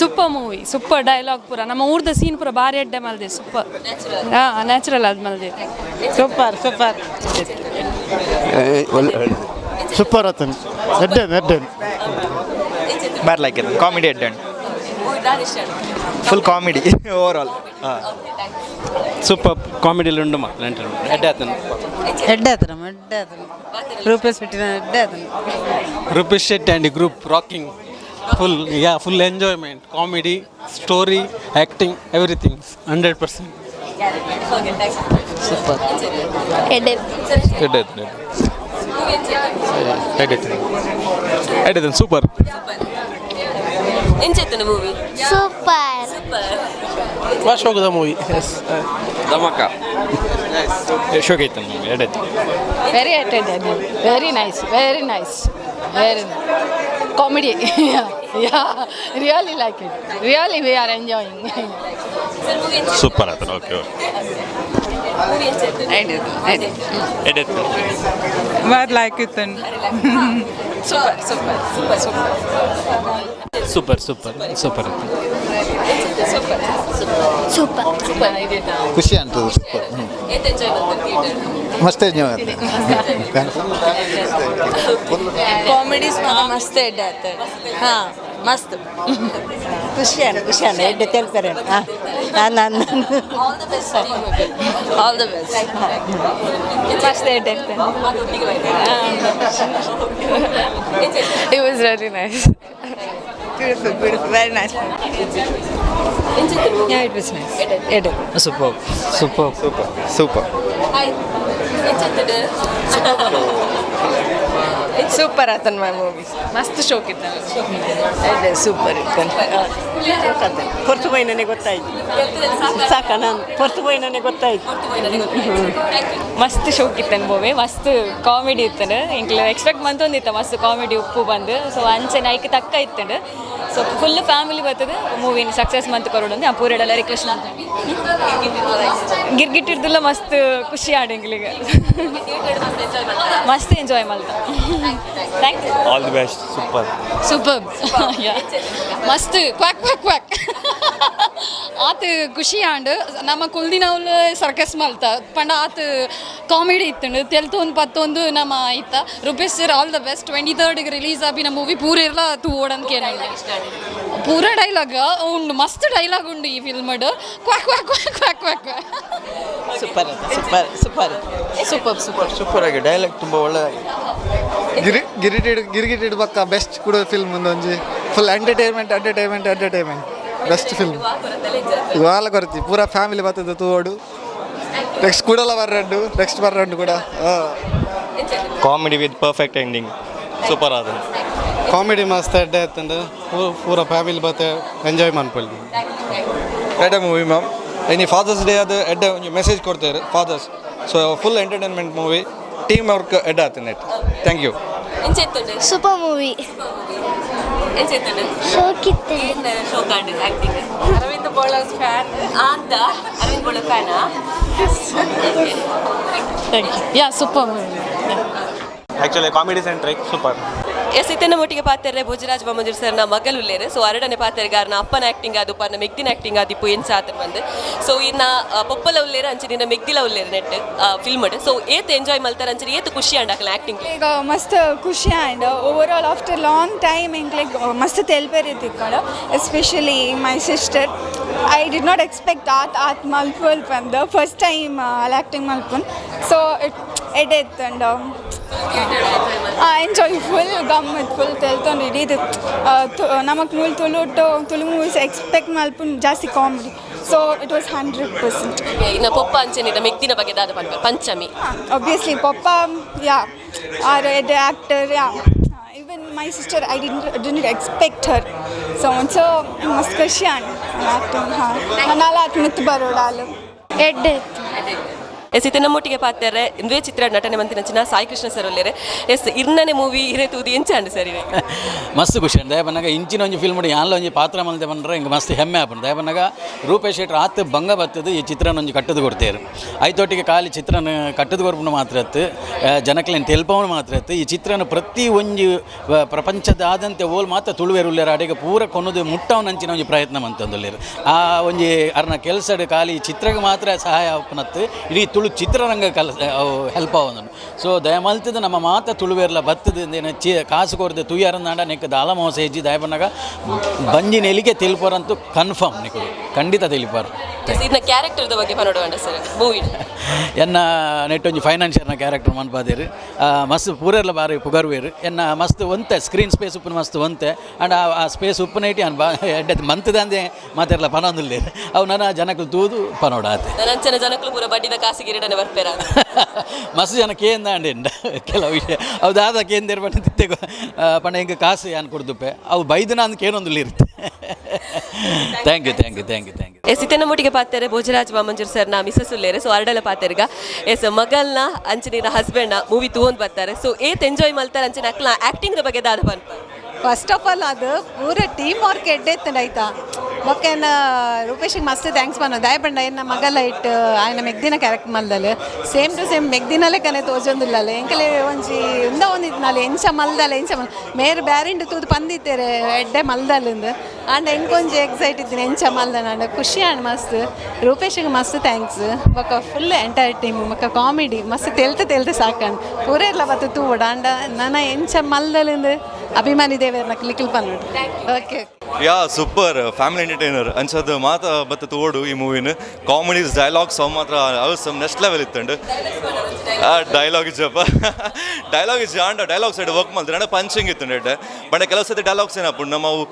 Super movie, super dialogue ಪೂರ ನಮ್ಮ ಊರ್ದ ಸೀನ್ ಪೂರ ಭಾರಿ ಎಡ್ಡೆ ಮಲ್ದೆ ಸೂಪರ್. ಹಾಂ ನ್ಯಾಚುರಲ್ ಅದು ಮಲ್ದೆ ಸೂಪರ್ ಸೂಪರ್ ಸೂಪರ್ ಆಯ್ತು. ಎಡ್ಡೆ ಎಡ್ಡೆ Bad like it. Comedy at end. Full comedy overall. Super ಕಾಮಿಡಿಯಲ್ಲಿ ಉಂಡು ಮಕ್ಕಳು ಎಡ್ಡೆ ಆತನು. ಎಡ್ಡೆ ಆತನ ರೂಪೇಶ್ ಶೆಟ್ಟಿನ ಎಡ್ಡೆ ಆತನ. Rupesh Shetty and group rocking full enjoyment, comedy, story, acting, everything 100%. Super ಎಡ್ಡೆ ಸೂಪರ್. ಎಂಚೆತ್ತನ ಮೂವಿ? ಸೂಪರ್ ವಾಶ್ ಹೋಗುದ ಮೂವಿ. ಧಮಾಕ ಶೋಕೈತನ್ ಮೂವಿ ಎಡ್ಡೆ. Very entertaining, very nice, very nice, very comedy. Really like it, really we are enjoying. Super ಆತನ. Okay ಎಡ್ಡೆ ಬಾರಿ like it. Super super super super super super super ಖುಷಿ ಅಂತದ್ದು. Super ಮಸ್ತ್ enjoy ಆಯ್ತು. Comedies ಮಸ್ತ್ ಎಡ್ಡೆ ಆಯ್ತು. ಹಾಂ ಮಸ್ತ್ ಖುಷಿ ಎಡ್ಡೆ ತೆಲ್ತಾರೆ. ನಾನು ಆಲ್ ದ ಬೆಸ್ಟ್ ಮಸ್ತ್ ಎಡ್ಡೆ ಆಗ್ತೇನೆ. It was really nice. Beautiful, very nice. Yeah, it was nice. Super. Super ಆತನ್ ಮೈ ಮೂವೀಸ್ ಮಸ್ತ್ ಶೋಕ್ ಇತ್ತಲ್ಲ. ಸೂಪರ್ ಇತ್ತನ್ ಹೊರತು ಬೈ ನನಗೆ ಗೊತ್ತಾಯ್ತು. ಸಾಕ ನಾನು ಹೊರತು ಬೈ ನನಗೆ ಗೊತ್ತಾಯ್ತು. ಮಸ್ತ್ ಶೋಕ್ ಇತ್ತನ್ ಮೂವಿ, ಮಸ್ತ್ ಕಾಮಿಡಿ ಇತ್ತನು. ಇಂಕ್ಲ ಎಕ್ಸ್ಪೆಕ್ಟ್ ಮಂತೊಂದಿತ್ತ ಮಸ್ತ್ ಕಾಮಿಡಿ ಉಪ್ಪು ಬಂದು. ಸೊ ಅಂಚೆ ನೈಕ್ ತಕ್ಕ ಇತ್ತಂಡು. ಸೊ ಫುಲ್ ಫ್ಯಾಮಿಲಿ ಬರ್ತದೆ ಮೂವಿನ ಸಕ್ಸಸ್ ಮಂತ್ ಕೊರೋಡು ಆ ಪೂರೆಡೆಲ್ಲ ರಿಕ್ವೆಸ್ಟ್ ಮಾಡ್ತೀನಿ. ಗಿರ್ಗಿಟ್ಟಿರ್ದಿಲ್ಲ ಮಸ್ತ್ ಖುಷಿ ಆಡಂಗಿಲ್ಲಿಗೆ ಮಸ್ತ್ ಎಂಜಾಯ್ ಮಾಡ್ದ. Thank you. All the best. Super ಮಸ್ತ್ ಕ್ವಾಕ್ ಕ್ವಾಕ್ ಕ್ವಾಕ್ ಆತ ಖುಷಿ ಆಂಡ್ ನಮ್ಮ ಕುಲ್ದಿನವ್ಲು ಸರ್ಕಸ್ ಮಲ್ತ ಪಂಡ ಆತ ಕಾಮಿಡಿ ಇತ್ತಂಡು ತೆಲ್ತೊಂದು ಪತ್ತೊಂದು ನಮ್ಮ ಇತ್ತ. Rupesh sir all the best. 23rd release ಆಗಿ ನಮ್ಮ ಮೂವಿ ಪೂರ ಇರಲ್ಲ ತು ಓಡಂತ ಕೇಳಂಗೆ ಪೂರ ಡೈಲಾಗ್ ಉಂಡು, ಮಸ್ತ್ ಡೈಲಾಗ್ ಉಂಡು ಈ ಫಿಲ್ಮಡ್. Quack quack quack quack quack super super super super super super ಆಗಿ ಡೈಲಾಗ್ ತುಂಬ ಒಳ್ಳೆದಾಗಿ. ಗಿರಿಗಿಟ್ಟಿಡ್ ಪಕ್ಕ ಬೆಸ್ಟ್ ಕೂಡ ಫಿಲ್ಮ್ ಒಂದೊಂಜಿ ಫುಲ್ ಎಂಟರ್ಟೈನ್ಮೆಂಟ್ ಬೆಸ್ಟ್ ಫಿಲ್ಮ್. ಇವಾಲ ಕೊರತಿ ಪೂರ ಫ್ಯಾಮಿಲಿ ಬರ್ತದೆ ತೂಡು. ನೆಕ್ಸ್ಟ್ ಕೂಡಲ ಬರ್ರಂಡು ಕೂಡ comedy with perfect ending super ಆದ. ಕಾಮಿಡಿ ಮಸ್ತ್ ಎಡ್ಡೆ ಆಯ್ತಂಡು ಪೂರ ಫ್ಯಾಮಿಲಿ ಬತ್ತೆ ಎಂಜಾಯ್ ಮಾಡ್ಕೊಳ್ಳಿ. ಎಡ್ಡೆ ಮೂವಿ ಮ್ಯಾಮ್. ಇನ್ನು ಫಾದರ್ಸ್ ಡೇ ಅದು ಎಡ್ಡೆ ಒಂದು ಮೆಸೇಜ್ ಕೊಡ್ತಾರೆ fathers. So full entertainment movie, team work ಎಡ್ಡೆ ಆಯ್ತು ನೆಟ್. Thank you. ಸೂಪರ್ ಮೂವಿ ಶೋಕಿತ್ತೆ. ಅರವಿಂದ್ ಬೋಳರ್ ಫ್ಯಾನ್ ಅಂತ. ಅರವಿಂದ್ ಬೋಳರ್ ಫ್ಯಾನಾ? Thank you. Yeah super movie. Actually comedy centric super. ಎಸ್ ಇತ್ತನ ಒಟ್ಟಿಗೆ ಪಾತ್ರೆ ಭೋಜರಾಜ್ ಬಾಮಂಜೂರ್ ಸರ್ನ ಮಗಲು ಉಲ್ಲೇರು ಸೊ ಎರಡನೇ ಪಾತ್ರೆಗಾರನ ಅಪ್ಪನ ಆ್ಯಕ್ಟಿಂಗ್ ಅದು ಪನ್ನ ಮೆಗ್ದಿನ ಆ್ಯಕ್ಟಿಂಗ್ ಆದಿಪ್ಪು ಏನು ಸಾತ್ರ ಬಂದು ಸೊ ಇನ್ನು ಪೊಪ್ಪಲ ಉಲ್ಲೇರು ಅಂಚಿನ ಮೆಗ್ದಿಲ ಉಲ್ಲೇರು ನೆಟ್ ಫಿಲ್ಮ್ ಸೊ ಏತ್ ಎಂಜಾಯ್ ಮಲ್ತಾರೆ ಅಂಚನೆ ಏತ್ ಖುಷಿ ಅಂಡಾಕಲ್ಲ ಆ್ಯಕ್ಟಿಂಗ್ ಈಗ ಮಸ್ತ್ ಖುಷಿ and over all after long time ಇಂಕ್ಲೆಗ್ ಮಸ್ತ್ ತೆಲ್ಪೇರಿ ತಿಕ್ಕೊಂಡು especially my sister I did not expect ಆತ್ ಮಲ್ಪಲ್ ಬಂದು ಫಸ್ಟ್ ಟೈಮ್ ಅಲ್ಲಿ ಆ್ಯಕ್ಟಿಂಗ್ ಮಲ್ಪನ್ ಸೊ ಇಟ್ ಎತ್ತಂಡ್ ಎಂಜಾಯ್ ಫುಲ್ ಗಮ್ಮತ್ ಫುಲ್ ತೆಲ್ತೊಂಡು ಇಡೀದು ನಮಗೆ ತುಳು ಮೂವೀಸ್ ಎಕ್ಸ್ಪೆಕ್ಟ್ ಮಲ್ಪನ್ ಜಾಸ್ತಿ ಕಾಮಿಡಿ ಸೊ ಇಟ್ ವಾಸ್ 100%. ಇನ್ನು ಪೊಪ್ಪ ಅಂಚೆನಿದ ಮೆಗ್ದಿನ ಬಗ್ಗೆ ದಾದ ಪನ್ಪ Panchami obviously Papa are the actor even my sister I didn't expect her so must question acting nala atmit barodalu edde ಎಸ್ ಇತ್ತೆ ನಮ್ಮೊಟ್ಟಿಗೆ ಪಾತ್ರೆ ಇಂದೇ ಚಿತ್ರ ನಟನೆ ಮಂತಿನಂಚಿನ ಸಾಯಿ ಕೃಷ್ಣ ಸರ್ ಒಲ್ಲೇರೆ ಎಸ್ ಇರ್ನನೆ ಮೂವಿ ಇರೇ ತೂದಿ ಎಂಚಾಂಡು ಸರ್ ಇದೆ ಮಸ್ತ್ ಖುಷಿ ಅಂಡ್ ದಯಪನ್ನಾಗ ಇಂಚಿನ ಒಂಜಿ ಫಿಲ್ಮ್ ಯಾನ್ಲ ಒಂಜಿ ಪಾತ್ರ ಮಲ್ದೆ ಬಂದ್ರೆ ಹಿಂಗೆ ಮಸ್ತ್ ಹೆಮ್ಮೆ ಆಪುಂಡು ದಯಪನ್ನಾಗ ರೂಪೇಶ್ ಶೆಟ್ಟಿ ಆತ ಬಂಗ ಬತ್ತದು ಈ ಚಿತ್ರನ ಒಂಜಿ ಕಟ್ಟದು ಕೊಡ್ತೇರು ಐತೊಟ್ಟಿಗೆ ಖಾಲಿ ಚಿತ್ರನ ಕಟ್ಟದು ಕೊರ್ಪುನ ಮಾತ್ರ ಅತ್ತು ಜನಕ್ಲೇನು ತೆಲ್ಪವನು ಮಾತ್ರ ಅತ್ತು ಈ ಚಿತ್ರನ ಪ್ರತಿ ಒಂಜಿ ಪ್ರಪಂಚದಾದಂತೆ ಓಲ್ ಮಾತ್ರ ತುಳುವೇರು ಉಲ್ಲೇರು ಅಡೆಗೆ ಪೂರ ಕೊನ್ನದು ಮುಟ್ಟವನ ಅಂಚಿನ ಒಂಜಿ ಪ್ರಯತ್ನ ಮಂತಂದುಲ್ಲೇರು ಆ ಒಂಜಿ ಅರ್ನ ಕೆಲಸಡ್ ಖಾಲಿ ಚಿತ್ರಕ್ಕೆ ಮಾತ್ರ ಸಹಾಯ ಆಪುನತ್ತು ಇಡೀ ಚಿತ್ರರಂಗ ಹೆಲ್ಪ್ ಆವನು ಸೊ ದಯಮಲ್ತದ ನಮ್ಮ ಮಾತ ತುಳುವೇರ್ಲ ಬತ್ತದ ಕಾಸು ಕೊರದೆ ತುಯ್ಯಾರಂದಾಂಡ ನೆಕ್ ದಾಲ ಮೋಸ ಹೆಜ್ಜಿ ದಯಪನ್ನಾಗ ಬಂಜಿ ನೆಲಿಗೆ ತೆಲ್ಪರಂತೂ ಕನ್ಫರ್ಮ್ ನಿಕುಡು ಖಂಡಿತ ತೆಲಿಪಾರು ಇದನ್ನ ಕ್ಯಾರೆಕ್ಟರ್ದ ಬಗ್ಗೆ ಪನೋಡವಂಡ ಸರ್ ಮೂವಿ ಎನ್ನ ನೆಟ್ ಒಂಜಿ ಫೈನಾನ್ಷಿಯರ್ನ ಕ್ಯಾರೆಕ್ಟರ್ ಮನ್ಪಾದೇರು ಮಸ್ತ್ ಪೂರೆರ್ಲ ಬಾರಿ ಪುಗರ್ವೇರು ಎನ್ನ ಮಸ್ತ್ ಒಂತೆ ಸ್ಕ್ರೀನ್ ಸ್ಪೇಸ್ ಉಪ್ಪುನ ಮಸ್ತ್ ಒಂತೆ ಆ್ಯಂಡ್ ಆ ಸ್ಪೇಸ್ ಉಪ್ಪುನೈಟಿ ಅನ್ ಎಡ್ಡೆ ಮಂತದಂದೆ ಮಾತೆರ್ಲ ಪನೊಂದುಲ್ಲೇರು ಅವು ನನ್ನ ಜನಕ್ಕಳು ತೂದು ಪನೋಡ ಆತೆ ನಂಚನ ಜನಕ್ಕಳು ಪೂರ ಬಡ್ಡಿದ ಕಾಸಿಗೆ ರಿಟರ್ನ್ ಬರ್ಪೇರ ಮಸ್ತ್ ಜನ ಕೇಂದ ಅಂಡ್ ಕೆಲವು ವಿಷಯ ಅವು ದಾದ ಕೇಂದ್ರ ಬಟ್ಟೆ ಪಣ ಹಿಂಗೆ ಕಾಸು ಯಾನ್ ಕೊಡ್ದುಪ್ಪೆ ಅವು ಬೈದನ ಅಂದ್ ಕೇನೊಂದುಲ್ಲಿ ಇರುತ್ತೆ ಥ್ಯಾಂಕ್ ಯು ಎಸ್ ಇತ್ತೆ ಒಟ್ಟಿಗೆ ಪಾತ್ರೆ ಭೋಜರಾಜ್ ಬಾಮಂಜೂರ್ ಸರ್ನ ಮಿಸಸ್ ಉಲ್ಲೇರೆ ಸೊ ಅರ್ಡಲ ಪಾತ್ರೆಗ ಎಸ್ ಮಗಲ್ನ ಅಂಚಿನ ಹಸ್ಬೆಂಡ್ನ ಮೂವಿ ತಗೊಂಡ್ ಬರ್ತಾರೆ ಸೊ ಏತ್ ಎಂಜಾಯ್ ಮಲ್ತಾರೆ ಅಂಚಿನ ಅಕ್ಲ ಆ್ಯಕ್ಟಿಂಗ್ ಬಗ್ಗೆ ದಾದ ಪನ್ಪ ಫಸ್ಟ್ ಆಫ್ ಆಲ್ ಅದು ಪೂರ ಟೀಮ್ ವರ್ಕ್ ಎಡ್ಡೆತ್ತಂಡ ಆಯ್ತಾ ಬೊಕ್ಕೇನ ರೂಪೇಶಿಗೆ ಮಸ್ತ್ ಥ್ಯಾಂಕ್ಸ್ ಪನ್ನು ದಯಪಂಡ ಏನ ಮಗಲ ಇಟ್ಟು ఆయన ಮೆಗ್ದಿನ ಕ್ಯಾರೆಕ್ಟರ್ ಮಲ್ದಲೆ ಸೇಮ್ ಟು ಸೇಮ್ ಮೆಗ್ದಿನಲ್ಲೇ ಕನೆ ತೋಜೊಂದಿಲ್ಲಲೆ ಎಂಕಲೆ ಒಂಜಿ ಉಂದ ಒಂದಿದ್ನಲ್ಲ ಎಂಚ ಮಲ್ದಲೆ ಮೇರ್ ಬ್ಯಾರಿಂಡ್ ತೂದು ಪಂದಿತ್ತೇರೆ ಎಡ್ಡೆ ಮಲ್ದಲ್ಲಿಂದು ಆಂಡ ಎಂಕೊಂಜಿ ಎಕ್ಸೈಟ್ ಇದ್ದೀನಿ ಎಂಚ ಮಲ್ದನ ಆಂಡ ಖುಷಿ ಆಂಡ್ ಮಸ್ತ್ ರೂಪೇಶಿಗೆ ಮಸ್ತ್ ಥ್ಯಾಂಕ್ಸ್ ಬೊಕ್ಕ ಫುಲ್ ಎಂಟೈರ್ ಟೀಮ್ ಬೊಕ್ಕ ಕಾಮಿಡಿ ಮಸ್ತ್ ತೆಲ್ತೆ ಸಾಕಂಡು ಪೂರ ಎಲ್ಲ ಬತ್ತು ತೂವಡ ಆಂಡ ನನ್ನ ಎಂಚ ಮಲ್ದಲಿಂದು ಅಭಿಮಾನಿ ದೇವೇರ್ನ ಕ್ಲಿಕ್ಕಿಲ್ ಪನ್ನೋಡು okay yeah super family entertainer ಅಂಚದು ಮಾತ ಬತ್ತ ತೋಡು ಈ ಮೂವಿನ ಕಾಮಿಡೀಸ್ ಡೈಲಾಗ್ಸ್ ಅವು ಮಾತ್ರ ಅವಸಮ್ ನೆಕ್ಸ್ಟ್ ಲೆವೆಲ್ ಇತ್ತಂಡು ಡೈಲಾಗ್ ಇಜ್ಜಪ್ಪ ಡೈಲಾಗ್ ಇಜ್ಜ ಅಂಡ ಡೈಲಾಗ್ ಸೈಡ್ ವರ್ಕ್ ಮಾಡ್ತಾರೆ ಅಂಡ ಪಂಚಿಂಗ್ ಇತ್ತು ಎಡ್ಡೆ ಬಟ್ ಕೆಲವು ಸತಿ ಡೈಲಾಗ್ಸ್ ಏನಪ್ಪು ನಮ್ಮ ಅವು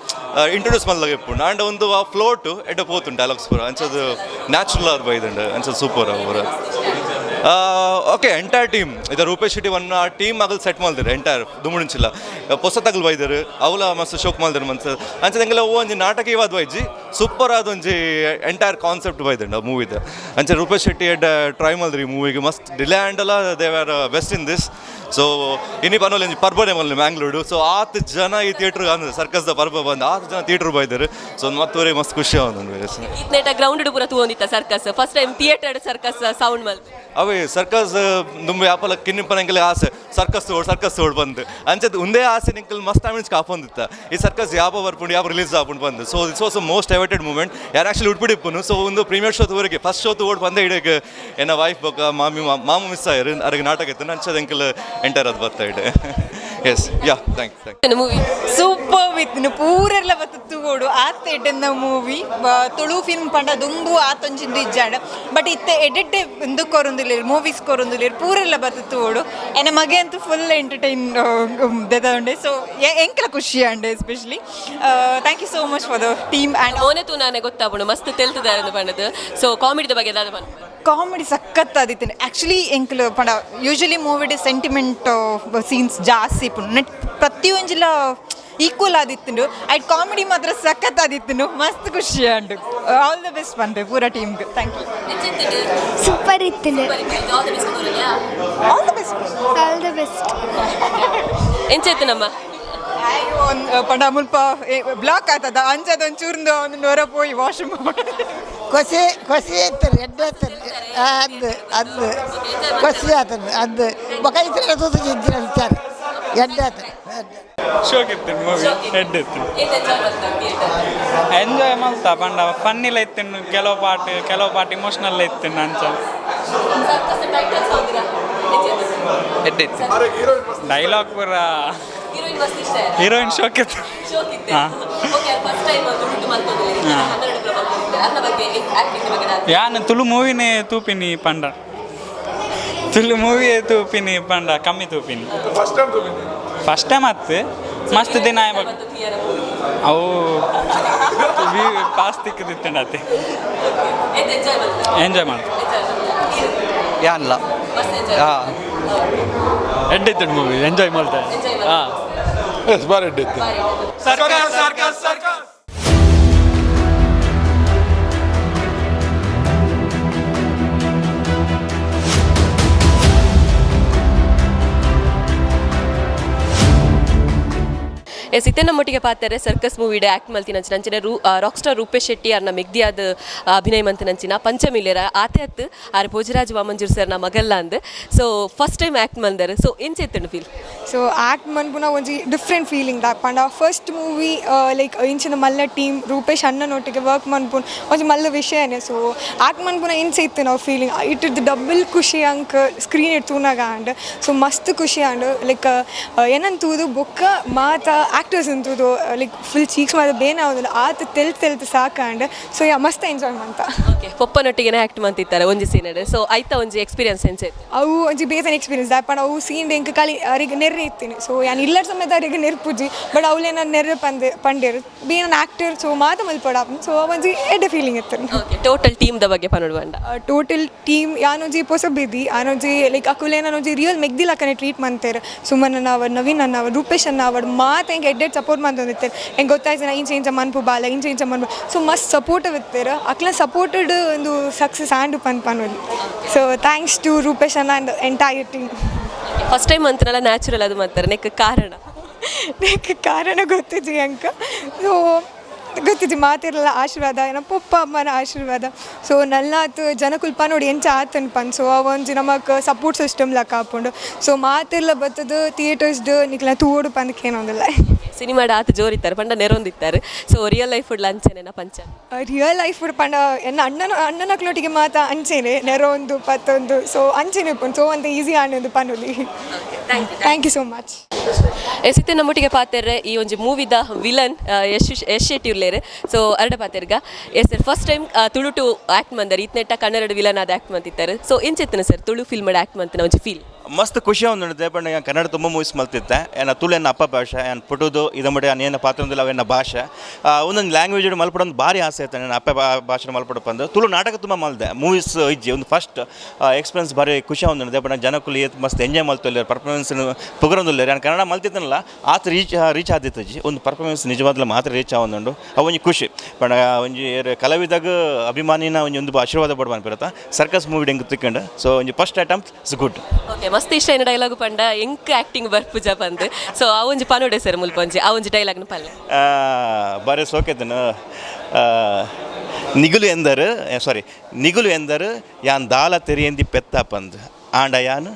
ಇಂಟ್ರೊಡ್ಯೂಸ್ ಮಾಡ್ಲಾಗ ಇಪ್ಪುಂಡು ಅಂಡ ಒಂದು ಆ ಫ್ಲೋಟು ಎಡ್ಡೆ ಪೋತುಂಡು ಡೈಲಾಗ್ಸ್ ಪೂರ ಅಂಚದು ನ್ಯಾಚುರಲ್ ಆದ ಬೈದಂಡು ಅಂಚದು ಸೂಪರ್ ಅವರು ಓಕೆ ಎಂಟೈರ್ ಟೀಮ್ ಇದು ರೂಪೇಶ್ ಶೆಟ್ಟಿ ಒನ್ ಆ ಟೀಮ್ ಆಗಲ್ ಸೆಟ್ ಮಾಡಿದ್ರು ಎಂಟೈರ್ ದುಮುಣಿಂಚಿಲ್ಲ ಪೊಸತಗಲ್ ಬೈದರು ಅವಲ ಮಸ್ತ್ ಶೋಕ್ ಮಾಡಿದ್ರು ಮನ್ಸ ಅಂಚದಂಗೆಲ್ಲ ಒಂಜಿ ನಾಟಕ ಇವಾದ ಬೈಜಿ ಸೂಪರ್ ಆದ ಒಂಜಿ ಎಂಟೈರ್ ಕಾನ್ಸೆಪ್ಟ್ ಬೈದಂಡು ಆ ಮೂವಿದ ಅಂಚೆ ರೂಪೇಶ್ ಶೆಟ್ಟಿ ಎಡ್ಡ ಟ್ರೈ ಮಾಡಿದ್ರಿ ಈ ಮೂವಿಗೆ ಮಸ್ತ್ ಡಿಲೇ ಆ್ಯಂಡಲ್ಲ they are best in this so ಇನ್ನಿ ಪರ್ವಲ್ಲಿ ಒಂಜಿ ಪರ್ಬನೆ ಮಲ್ಲಿ ಮ್ಯಾಂಗ್ಳೂರು ಸೊ ಆತ್ ಜನ ಈ ಥಿಯೇಟ್ರ್ ಅಂದ್ರೆ ಸರ್ಕಸ್ದ ಪರ್ಬ ಬಂದು ಆತ್ ಜನ ಥಿಯೇಟ್ರ್ ಬೈದರು ಸೊ ಮತ್ತವರಿಗೆ ಮಸ್ತ್ ಖುಷಿ ಆಗೊಂಡು ಇತ್ನೇಟ ಗ್ರೌಂಡ್ ಪೂರ ತೂಂದಿತ್ತ circus first time theatre circus sound ಮಲ್ ಅವೇ ಸರ್ಕಸ್ ದುಂಬೆ ಆಪಲ ಕಿನ್ನಿಪ್ಪನಂಗೆಲ್ಲ ಆಸೆ ಸರ್ಕಸ್ ತೋಡ್ ಬಂದು ಅಂಚದು ಒಂದೇ ಆಸೆ ನಿಂಕಲ್ ಮಸ್ತ್ ಆಮಿನ್ಸ್ ಕಾಪೊಂದಿತ್ತ ಈ ಸರ್ಕಸ್ ಯಾಪ ಬರ್ಪುಂಡು ಯಾಪ ರಿಲೀಸ್ ಆಪುಂಡು ಬಂದು so this was most awaited moment ಯಾರು ಆ್ಯಕ್ಚುಲಿ ಉಟ್ಬಿಡಿಪ್ಪನು ಸೊ ಒಂದು ಪ್ರೀಮಿಯರ್ ಶೋ ತೋರಿಗೆ ಫಸ್ಟ್ ಶೋ ತೋಡ್ ಬಂದೆ ಇಡೀಗೆ ಎನ್ನ ವೈಫ್ ಬೊಕ್ಕ ಮಾಮ ಮಿಸ್ ಆಯ್ರು ಅರಿಗೆ ನಾಟಕ ಇತ್ತು ಅಂಚದ ಅಂಕಲ್ ಎಂಟರ್ ಅದು ಬರ್ತಾ ಇಡೆ yes yeah thank movie super with ಪೂರೆಲ್ಲ ಬತ್ತು ತೂಗೋಡು ಆತ ಎಡ್ಡೆಂದ ಮೂವಿ ತುಳು ಫಿಲ್ಮ್ ಪಂಡ ದುಂಬು ಆತೊಂಜಿಂದು ಇಜ್ಜಾಂಡ ಬಟ್ ಇತ್ತೆ ಎಡೆಡ್ಡೆ ಇಂದು ಕೊರೊಂದುಲ್ಲೇರು ಮೂವೀಸ್ ಕೊರೊಂದುಲ್ಲೇರು ಪೂರೆಲ್ಲ ಬತ್ತು ತೂಗೋಡು ಎನ್ನ ಮಗೆ ಅಂತೂ ಫುಲ್ ಎಂಟರ್ಟೈನ್ ದೆದೊಂಡೆ ಸೊ ಎಂಕಲ ಖುಷಿ ಅಂಡೆ especially thank you so much for the team and ಓನೆ ತೂ ನಾನೇ ಗೊತ್ತಾಪುಂಡು ಮಸ್ತ್ ತೆಲ್ತದಾರ ಪಂಡದು ಸೊ ಕಾಮಿಡಿದ ಬಗ್ಗೆ ದಾದ ಪನ್ಪ ಕಾಮಿಡಿ ಸಖತ್ತಾದಿತ್ತು ಆ್ಯಕ್ಚುಲಿ ಎಂಕಲು ಪಂಡ ಯೂಶ್ವಲಿ ಮೂವಿಡ್ ಸೆಂಟಿಮೆಂಟ್ ಸೀನ್ಸ್ ಜಾಸ್ತಿ ಇಪ್ಪುಂಡು ನೆಟ್ ಪ್ರತಿಯೊಂಜಿಲ್ಲ ಈಕ್ವಲ್ ಆದಿತ್ತು ಆಯ್ತು ಕಾಮಿಡಿ ಮಾತ್ರ ಸಖತ್ತಾದಿತ್ತು ಮಸ್ತ್ ಖುಷಿ ಅಂಡು ಆಲ್ ದ ಬೆಸ್ಟ್ ಬಂದೆ ಪೂರ ಟೀಮ್ಗೆ ಥ್ಯಾಂಕ್ ಯು ಸೂಪರ್ ಇತ್ತು ಆಲ್ ದ ಬೆಸ್ಟ್ ಎಂಚೈತು ನಮ್ಮ ಒಂದು ಪಂಡ ಮುಲ್ಪ ಬ್ಲಾಕ್ ಆಗ್ತದ ಅಂಚದ ಒಂದು ಚೂರ್ದು ಒಂದು ಹೊರ ಪೋಯಿ ವಾಶ್ರೂಮ್ ಕೊಸಿ ಇರ್ತಾರೆ ಎಡ್ಡೆ ಇರ್ತಾರೆ ಅದು ಕೊಸಿ ಆತನು ಅದು ಬೊಕ ಇದ್ರೆ ತೂತು ವಿಚಾರ ಎಡ್ಡೆ ಆತನು ಶೋಕ್ ಇತ್ತು ಮೂವಿ ಹೆಡ್ ಇತ್ತು ಎಂಜಾಯ್ ಮಾಡ್ತಾ ಪಂಡ ಫನ್ನಿಲ್ಲ ಇತ್ತು ಕೆಲವು ಪಾರ್ಟ್ ಇಮೋಷನಲ್ ಇತ್ತು ಅಂಚ ಹೆಡ್ ಇತ್ತು ಡೈಲಾಗ್ ಪೂರ ಹೀರೋಯಿನ್ ಶೋಕ್ ಇತ್ತು ಯಾನು ತುಳು ಮೂವಿನೇ ತೂಪಿನಿ ಪಂಡ ತುಳು ಮೂವಿ ತೂಪಿನಿ ಪಂಡ ಕಮ್ಮಿ ತೂಪಿನಿ ಫಸ್ಟ್ ಟೈಮ್ ಆತು ಮಸ್ತ್ ದಿನ ಅವು ಪಾಸ್ ತಿಕ್ಕದಿತ್ತಂಡ ಅತ್ತೆ ಎಂಜಾಯ್ ಮಾಡ ಯಾನ್ಲ ಹಾಂ ಹೆಡ್ ಇತ್ತು ಮೂವಿ ಎಂಜಾಯ್ ಮಾಡ್ತಾ ಹಾಂ ಬಾರಿ ಹೆಡ್ ಇತ್ತು ಎಸ್ ಇತ್ತೆ ನಮ್ಮೊಟ್ಟಿಗೆ ಪಾತಾರೆ ಸರ್ಕಸ್ ಮೂವಿಡೆ ಆ್ಯಕ್ಟ್ ಮಲ್ತಿನ ಅಂಚಿನ ರಾಕ್ ಸ್ಟಾರ್ ರೂಪೇಶ್ ಶೆಟ್ಟಿ ಅವ್ರನ್ನ ಮೆಗ್ದಿಯಾದ ಅಭಿನಯ ಮಂತಿನಂಚಿನ ಪಂಚಮಿಲಿಯರ ಆತೆ ಹತ್ತು ಆರ್ ಭೋಜರಾಜ್ ವಾಮಂಜೂರ್ ಸರ್ನ ಮಗಲ್ಲ ಅಂದ್ ಸೊ ಫಸ್ಟ್ ಟೈಮ್ ಆ್ಯಕ್ಟ್ ಮಂದರ್ ಸೊ ಎಂಚೆತ್ತಂಡು ಫೀಲ್ ಸೊ ಆ್ಯಕ್ಟ್ ಮನ್ಪುನ ಒಂಜಿ ಡಿಫ್ರೆಂಟ್ ಫೀಲಿಂಗ್ ಪಂಡ ಫಸ್ಟ್ ಮೂವಿ ಲೈಕ್ ಇಂಚಿನ ಮಲ್ಲ ಟೀಮ್ ರೂಪೇಶ್ ಅಣ್ಣನೊಟ್ಟಿಗೆ ವರ್ಕ್ ಮನ್ಪುನ್ ಒಂಜಿ ಮಲ್ಲ ವಿಷಯನೇ ಸೊ ಆ್ಯಕ್ಟ್ ಮನ್ಪುನ ಎಂಚೆತ್ತು ನಾವು ಫೀಲಿಂಗ್ ಇಟ್ಟಿದ್ದು ಡಬಲ್ ಖುಷಿ ಅಂಕ್ ಸ್ಕ್ರೀನ್ ಇಟ್ಟು ತೂನಾಗ ಅಂಡ್ ಸೊ ಮಸ್ತ್ ಖುಷಿ ಅಂಡ್ ಲೈಕ್ ಏನಂತೂದು ಬೊಕ್ಕ ಮಾತ ಆ್ಯಕ್ಟರ್ಸ್ ಅಂತೂದು ಲೈಕ್ ಫುಲ್ ಚೀಕ್ಸ್ ಮಾತ್ರ ಬೇನೆ ಆಗೋದಿಲ್ಲ ಆತ ತೆಲ್ತು ಸಾಕಂಡ್ ಸೊ ಮಸ್ತ್ ಎಂಜಾಯ್ ಮಾಡ್ತ ಓಕೆ ಪೊಪ್ಪನೊಟ್ಟಿಗೆ ಆ್ಯಕ್ಟ್ ಮಾಡ್ತಿದ್ದಾರೆ ಒಂಜಿ ಸೀನಡ್ ಸೊ ಆಯ್ತಾ ಒಂಜಿ ಎಕ್ಸ್ಪೀರಿಯನ್ಸ್ ಎಂಚೈತೆ ಅವು ಒಂಜಿ ಬೇಸನ್ ಎಕ್ಸ್ಪೀರಿಯನ್ಸ್ ದಾಪಂಡ ಅವು ಸೀನ್ ಎಂಕ ಖಾಲಿ ಅವರಿಗೆ ನೆರ್ರೆ ಇತ್ತೀನಿ ಸೊ ಯಾನು ಇಲ್ಲರ ಸಮೇತ ಅವರಿಗೆ ನೆರ್ಪುಜಿ ಬಟ್ ಅವಲೇನ ನೆರ್ರೆ ಪಂಡೇರು ಬಿ ನನ್ನ ಆ್ಯಕ್ಟರ್ ಸೊ ಮಾತ ಮಲ್ಪಡ ಸೊ ಒಂಜಿ ಎಡ್ಡೆ ಫೀಲಿಂಗ್ ಇತ್ತು ಓಕೆ ಟೋಟಲ್ ಟೀಮ್ದ ಬಗ್ಗೆ ಪನ್ನೋಡು ಬಂಡ ಟೋಟಲ್ ಟೀಮ್ ಯಾನೊಂಜಿ ಪೊಸಬಿದ್ದಿ ಆನೊಂಜಿ ಲೈಕ್ ಅಕುಲೇನೊಂಜಿ ರಿಯಲ್ ಮೆಗ್ದಿಲಕ್ಕನೆ ಟ್ರೀಟ್ ಮಾಡ್ತಾರೆ ಸುಮನ್ ಅನ್ನ ಅವರು ನವೀನ್ ಅನ್ನ ಅವರು ರೂಪೇಶ್ ಅನ್ನ ಅವರು ಮಾತು ಹೆಂಗೆ ಎಡ್ಡೆಡ್ ಸಪೋರ್ಟ್ ಮಾಡ್ತಿರ್ತಾರೆ ಹೆಂಗೆ ಗೊತ್ತಾಯ್ತು ನಾ ಇಂಚ ಮನ್ಪು ಬಾಲ ಇಂಚ ಮನ್ಪು ಸೊ ಮಸ್ತ್ ಸಪೋರ್ಟಿವ್ ಇರ್ತಾರೆ ಅಕ್ಲ ಸಪೋರ್ಟೆಡ್ ಒಂದು ಸಕ್ಸಸ್ ಆ್ಯಂಡ್ ಪನ್ಪನ್ನೋದು ಸೊ ಥ್ಯಾಂಕ್ಸ್ ಟು ರೂಪೇಶ್ ಅನ್ನ and entire team first time ಅಂತನಲ್ಲ ನ್ಯಾಚುರಲ್ ಅದು ಮಾಡ್ತಾರೆ ನೆಕ್ ಕಾರಣ ಗೊತ್ತಿದ್ವಿ ಅಂಕ ಸೊ ಗೊತ್ತಿದ್ವಿ ಮಾತಿರಲ್ಲ ಆಶೀರ್ವಾದ ಏನೋ ಪಪ್ಪ ಅಮ್ಮನ ಆಶೀರ್ವಾದ ಸೊ ನಲ್ಲಾತು ಜನಕುಲ್ಪ ನೋಡಿ ಎಂಚ ಆತನ್ ಪನ್ ಸೊ ಒಂಜಿ ನಮಕ್ ಸಪೋರ್ಟ್ ಸಿಸ್ಟಮ್ ಲೆಕ್ಕ ಹಾಕೊಂಡು ಸೊ ಮಾತಿರ್ಲ ಬತ್ತದು ಥಿಯೇಟರ್ಸ್ದು ನಿಕ್ಲ ತೂಡು ಪಂದಕ್ಕೆ ಏನೋದಿಲ್ಲ ಸಿನಿಮಾಡ ಆತ ಜೋರಿತ್ತಾರೆ ಪಂಡ ನೆರೊಂದಿತ್ತಾರೆ ಸೊ ರಿಯಲ್ ಲೈಫ್ ಫುಡ್ ಅಂಚೆನ ಪಂಚ ರಿಯಲ್ ಲೈಫ್ ಫುಡ್ ಪಂಡ ಎನ್ನ ಅಣ್ಣನಕ್ಲೊಟ್ಟಿಗೆ ಮಾತ ಅಂಚೆನೆ ನೆರೊಂದು ಪತ್ತೊಂದು ಸೊ ಅಂಚೆನೆ ಪುಂಡು ಸೊ ಅಂತ ಈಸಿ ಆನೊಂದು ಪನ್ನೋಲಿ ಥ್ಯಾಂಕ್ ಯು ಸೋ ಮಚ್ ಎಸಿತ್ತೆ ನಮ್ಮೊಟ್ಟಿಗೆ ಪಾತೆರ್ರೆ ಈ ಒಂಜಿ ಮೂವಿದ ವಿಲನ್ ಯಶ್ ಶೆಟ್ಟಿ ಉಲ್ಲೇರೆ ಸೊ ಅರಡ ಪಾತೆರ್ಗ yes sir first time Tulu ಟು ಆ್ಯಕ್ಟ್ ಮಂದರ್ ಇತ್ನೆಟ್ಟ ಕನ್ನಡ ವಿಲನ್ ಆದ ಆ್ಯಕ್ಟ್ ಮಂತಿತ್ತಾರೆ ಸೊ ಎಂಚೆತ್ತನ ಸರ್ ತುಳು ಫಿಲ್ಮ್ ಆ್ಯಕ್ಟ್ ಮಂತಿನ ಒಂಜಿ ಫೀಲ್ ಮಸ್ತ್ ಖುಷಿ ಒಂದಿದೆ ಬಟ್ ಕನ್ನಡ ತುಂಬ ಮೂವೀಸ್ ಮಲ್ತಿದ್ದೆ ಏನ ತುಳು ಎನ್ನ ಅಪ್ಪ ಭಾಷೆ ಏನು ಪುಟುದು ಇದು ಮಾಡಿ ಏನು ಪಾತ್ರ ಒಂದಿಲ್ಲ ಅವೆನ್ನ ಭಾಷೆ ಒಂದೊಂದು ಲ್ಯಾಂಗ್ವೇಜ್ ಮಲ್ಪಡೊಂದು ಭಾರಿ ಆಸೆ ಆಯ್ತು ನನ್ನ ಅಪ್ಪ ಭಾಷೆ ಮಲ್ಪಡಪ್ಪ ಅಂದು ತುಳು ನಾಟಕ ತುಂಬ ಮಲ್ದೆ ಮೂವೀಸ್ ಇಜ್ಜಿ ಒಂದು ಫಸ್ಟ್ ಎಕ್ಸ್ಪೀರಿಯನ್ಸ್ ಭಾರಿ ಖುಷಿ ಒಂದಿದೆ ಬಟ್ ಜನಕ್ಕೂ ಮಸ್ತ್ ಎಂಜಾಯ್ ಮಲ್ತೊಲ್ಲೇರು ಪರ್ಫಾರ್ಮೆನ್ಸ್ ಪುಗರೊಂದಿಲ್ಲ ನಾನು ಕನ್ನಡ ಮಲ್ತಿದ್ದನಲ್ಲ ಆತ ರೀಚ್ ಆದಿತ್ತಜ್ಜಿ ಒಂದು ಪರ್ಫಾರ್ಮೆನ್ಸ್ ನಿಜವಾದ್ಲ ಮಾತ್ರ ರೀಚ್ ಆವೊಂದುಂಡು ಅವೊಂಜಿ ಖುಷಿ ಬಟ್ ಒಂಜಿ ಕಲಾವಿದಾಗ ಅಭಿಮಾನಿನ ಒಂದು ಆಶೀರ್ವಾದ ಪಡ್ಬಾನ್ ಬರತ್ತ ಸರ್ಕಸ್ ಮೂವಿ ಹೆಂಗೆ ತಿಕ್ಕೊಂಡು ಸೊ ಒಂಜಿ first attempt is good okay ಮಸ್ತ್ ಇಷ್ಟ ಏನು ಡೈಲಾಗ್ ಪಂಡ ಎಂಕ್ ಆ್ಯಕ್ಟಿಂಗ್ ಬರ್ಪುಜ ಬಂದು ಸೊ ಆ ಒಂಜಿ ಪನೋಡೆ ಸರ್ ಮುಲ್ಪೊಂಜಿ ಆ ಒಂಜಿ ಡೈಲಾಗ್ನ ಪಲ್ಲೆ ಬಾರಿ ಸೋಕೆತನು ನಿಗುಲು ಎಂದರು ಯಾನ್ ದಾಲ ತೆರಿಯಂದಿ ಪೆತ್ತ ಪಂದ್ ಆಂಡ ಯಾನ್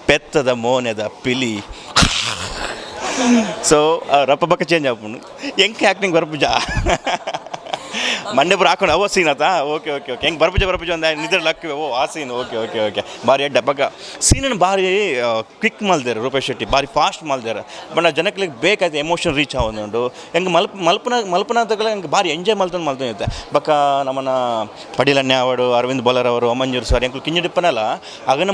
ಪೆತ್ತದ ಮೋನೆದ ಪಿಲಿ ಸೊ ರಪ್ಪ ಬಕ್ಕ ಚೇಂಜ್ ಆಗ್ಬಿಡು ಎಂಕ್ ಆ್ಯಕ್ಟಿಂಗ್ ಬರ್ಪುಜ ಮಂಡೆ ಬರ ಹಾಕೊಂಡು ಅವ ಸೀನ್ ಆತ ಓಕೆ ಹೆಂಗೆ ಬರ್ಪುಜ ಒಂದು ನಿದ್ರ ಲಕ್ಕಿವೆ ಆ ಸೀನ್ ಓಕೆ ಭಾರಿ ಎಡ್ಡ ಬಗ್ಗ ಸೀನನ್ನು ಭಾರಿ ಕ್ವಿಕ್ ಮಲ್ದಾರೆ ರೂಪೇಶ್ ಶೆಟ್ಟಿ ಭಾರಿ ಫಾಸ್ಟ್ ಮಲ್ದಾರೆ ಬಟ್ ಜನಕ್ಕೆ ಬೇಕಾಯ್ತು ಎಮೋಷನ್ ರೀಚ್ ಆಗೋದು ಹೆಂಗೆ ಮಲ್ಪನ ತಗಲ ಹೆಂಗೆ ಭಾರಿ ಎಂಜಾಯ್ ಮಲ್ತೊಂದಿತ್ತೆ ಬಕ್ಕ ನಮ್ಮನ್ನ ಪಡಿಲನ್ಯ ಅವರು ಅರವಿಂದ್ ಬೋಲರ್ ಅವರು ಅಮಂಜೂರ್ ಸರ್ ಎಂಕ್ಲು ಕಿಂಜಿಡಿಪ್ಪನಲ್ಲ ಆಗನ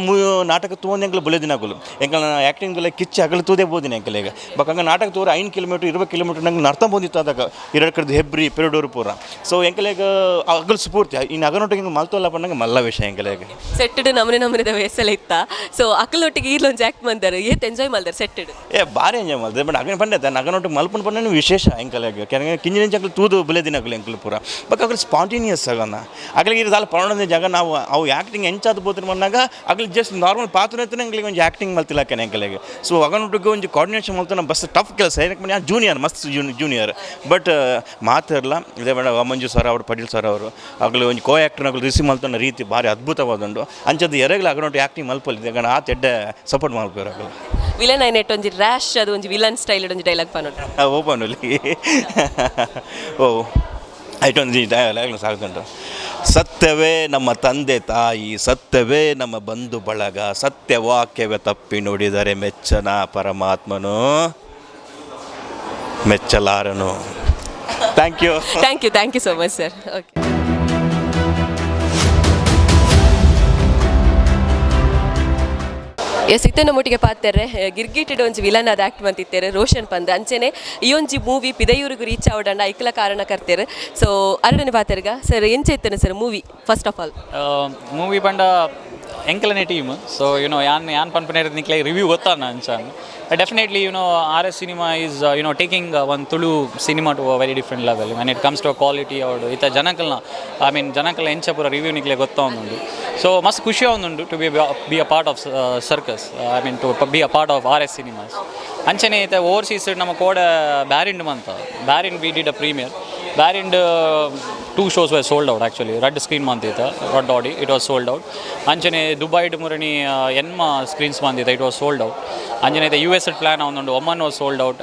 ನಾಟಕ ತೂಂದು ಎಂಕ್ಲು ಬುಲೆದಿನಾಗಲು ಎಂಕ್ಲ ಆ್ಯಕ್ಟಿಂಗ್ ಕಿಚ್ಚಿ ಅಗಲು ತೂದೇ ಬೋದಿನ ಎಂಕಲ್ ಈಗ ಬಕ್ಕ ಹಂಗೆ ನಾಟಕ ತೂರ 5 ಕಿಲೋಮೀಟ್ರ್ 20 ಕಿಲೋಮೀಟ್ರ್ ನಂಗೆ ನರ್ತ ಬಂದಿತ್ತು ಅದಾಗ ಎರಡು ಕಡೆದು ಹೆಬ್ರಿ ಪೆರಡೂರು ಪೂರ ಸೊ ಎಂಕಲೆಗ ಅಗಲು ಸ್ಫೂರ್ತಿ ಇನ್ನು ಅಗನೊಟ್ಟಿಗೆ ಹಿಂಗೆ ಮಲ್ತೋಲ್ಲ ಪಣ್ಣಂಗೆ ಮಲ್ಲ ವಿಷಯ ಎಂಕಲೆಗ ಸೆಟ್ಟಡ್ ನಮ್ಮನೆ ವಯಸ್ಸಲ್ಲ ಇತ್ತ ಸೊ ಅಕ್ಕಲೊಟ್ಟಿಗೆ ಇಲ್ಲೊಂದು ಆ್ಯಕ್ಟ್ ಮಾಡ್ತಾರೆ ಏತ್ ಎಂಜಾಯ್ ಮಾಡ್ತಾರೆ ಸೆಟ್ಟಡ್ ಭಾರಿ ಎಂಜಾಯ್ ಮಾಡ್ತಾರೆ ಬಟ್ ಅಗನ ಪಂಡೈತೆ ನಗನೊಟ್ಟಿಗೆ ಮಲ್ಪನ ಪಣ್ಣು ವಿಶೇಷ ಎಂಕಲೆಗ ಕೆನಗೆ ಕಿಂಜಿನ ಅಂಕಲ್ ತೂದು ಬುಲೆದಿನ ಅಗಲು ಎಂಕಲು ಪೂರ ಬಟ್ ಅಗಲು ಸ್ಪಾಂಟೇನಿಯಸ್ ಆಗನ ಅಗಲಿಗೆ ಇರೋದಲ್ಲ ಪರೊಂದೇ ಜಾಗ ನಾವು ಅವು ಆ್ಯಕ್ಟಿಂಗ್ ಎಂಚಾದ ಬೋದ್ರೆ ಬಂದಾಗ ಅಗಲಿ ಜಸ್ಟ್ ನಾರ್ಮಲ್ ಪಾತ್ರ ಐತೆ ಎಂಗಳಿಗೆ ಒಂದು ಆ್ಯಕ್ಟಿಂಗ್ ಮಲ್ತಿಲ್ಲ ಕೆನೆ ಎಂಕಲೆಗೆ ಸೊ ಅಗನೊಟ್ಟಿಗೆ ಒಂದು ಕೋಆರ್ಡಿನೇಷನ್ ಮಾಡ್ತಾನೆ ಬಸ್ ಟಫ್ ಕೆಲಸ ಏನಕ್ಕೆ ಮನೆ ಜೂನಿಯರ್ ಮಸ್ತ್ ಜೂನಿಯರ್ ಬಟ್ ಮಾತಿರಲ್ಲ ಇದೇ ಬೇಡ ಮಂಜು ಸರ್ ಅವರು ಪಟೇಲ್ ಸರ್ ಅವರು ಆಗಲು ಒಂದು ಕೋ ಆ್ಯಕ್ಟರ್ ಆಗಲು ರಿಸೀವ್ ಮಾಡ್ತಾನೆ ರೀತಿ ಭಾರಿ ಅದ್ಭುತವಾದುಂಡು ಅಂಚದ್ದು ಎರೆಗಳು ಅಗನೊಟ್ಟು ಆ್ಯಕ್ಟಿಂಗ್ ಮಲ್ಪಲ್ಲಿದೆ ಗಣ ಆ ತೆಡ್ಡೆ ಸಪೋರ್ಟ್ ಮಾಡ್ಕೋರು ಆಗಲು ವಿಲನ್ ಐನೆಟ್ ಒಂಜಿ ರ್ಯಾಶ್ ಅದು ಒಂಜಿ ವಿಲನ್ ಸ್ಟೈಲ್ ಒಂಜಿ ಡೈಲಾಗ್ ಪನ್ನೋಡು ಓಪನ್ಲಿ ಓ ಐಟೊಂದು ಡೈಲಾಗ್ ಸಾಗುತ್ತುಂಟು. ಸತ್ಯವೇ ನಮ್ಮ ತಂದೆ ತಾಯಿ, ಸತ್ಯವೇ ನಮ್ಮ ಬಂಧು ಬಳಗ, ಸತ್ಯವಾಕ್ಯವೇ ತಪ್ಪಿ ನುಡಿದರೆ ಮೆಚ್ಚನ ಪರಮಾತ್ಮನು ಮೆಚ್ಚಲಾರನು. Thank you thank you so much sir. Okay, ಎಸ್ ಇತ್ತನ ಮುಟ್ಟಿಗೆ ಪಾತ್ರೆ ಗಿರ್ಗಿಟ್ಟಿಡ ಒಂಜಿ ವಿಲನ್ ಅದು ಆ್ಯಕ್ಟ್ ಮಂತಿತ್ತೇರು ರೋಷನ್ ಪಂದ್ ಅಂಚೆನೆ ಈ ಒಂಜಿ ಮೂವಿ ಪಿದಯೂರಿಗೆ ರೀಚ್ ಆವಡಂಡ ಐಕ್ಲ ಕಾರಣ ಕರ್ತೇರು. ಸೊ ಅರಡನೇ ಪಾತ್ರೆಗ ಸರ್ ಎಂಚ ಇತ್ತೇನೆ sir movie first half all movie ಪಂಡ ಎಂಕಲನೇ ಟೀಮ್. ಸೊ ಯಾನ್ ಪನ್ಪನೆ ನಿಕ್ಲೆ ರಿವ್ಯೂ ಗೊತ್ತಾನ ಅಂಚಾನ್. Definitely, RS cinema is, taking one Tulu cinema to a very different level when it comes to a quality or ita janakalna. I mean, janakala encha pura review nikle gotta undu. So, must kushi undu to be a part of Circus. I mean, to be a part of RS cinemas. Anchane ita overseas nama koda Barind manta. Barind we did a premiere. Barind 2 shows were sold out actually. Red screen mantita, Red Audi, it was sold out. Anchane Dubai Murani Enma screens mantita, it was sold out. Anjane the US plan on Oman was sold out.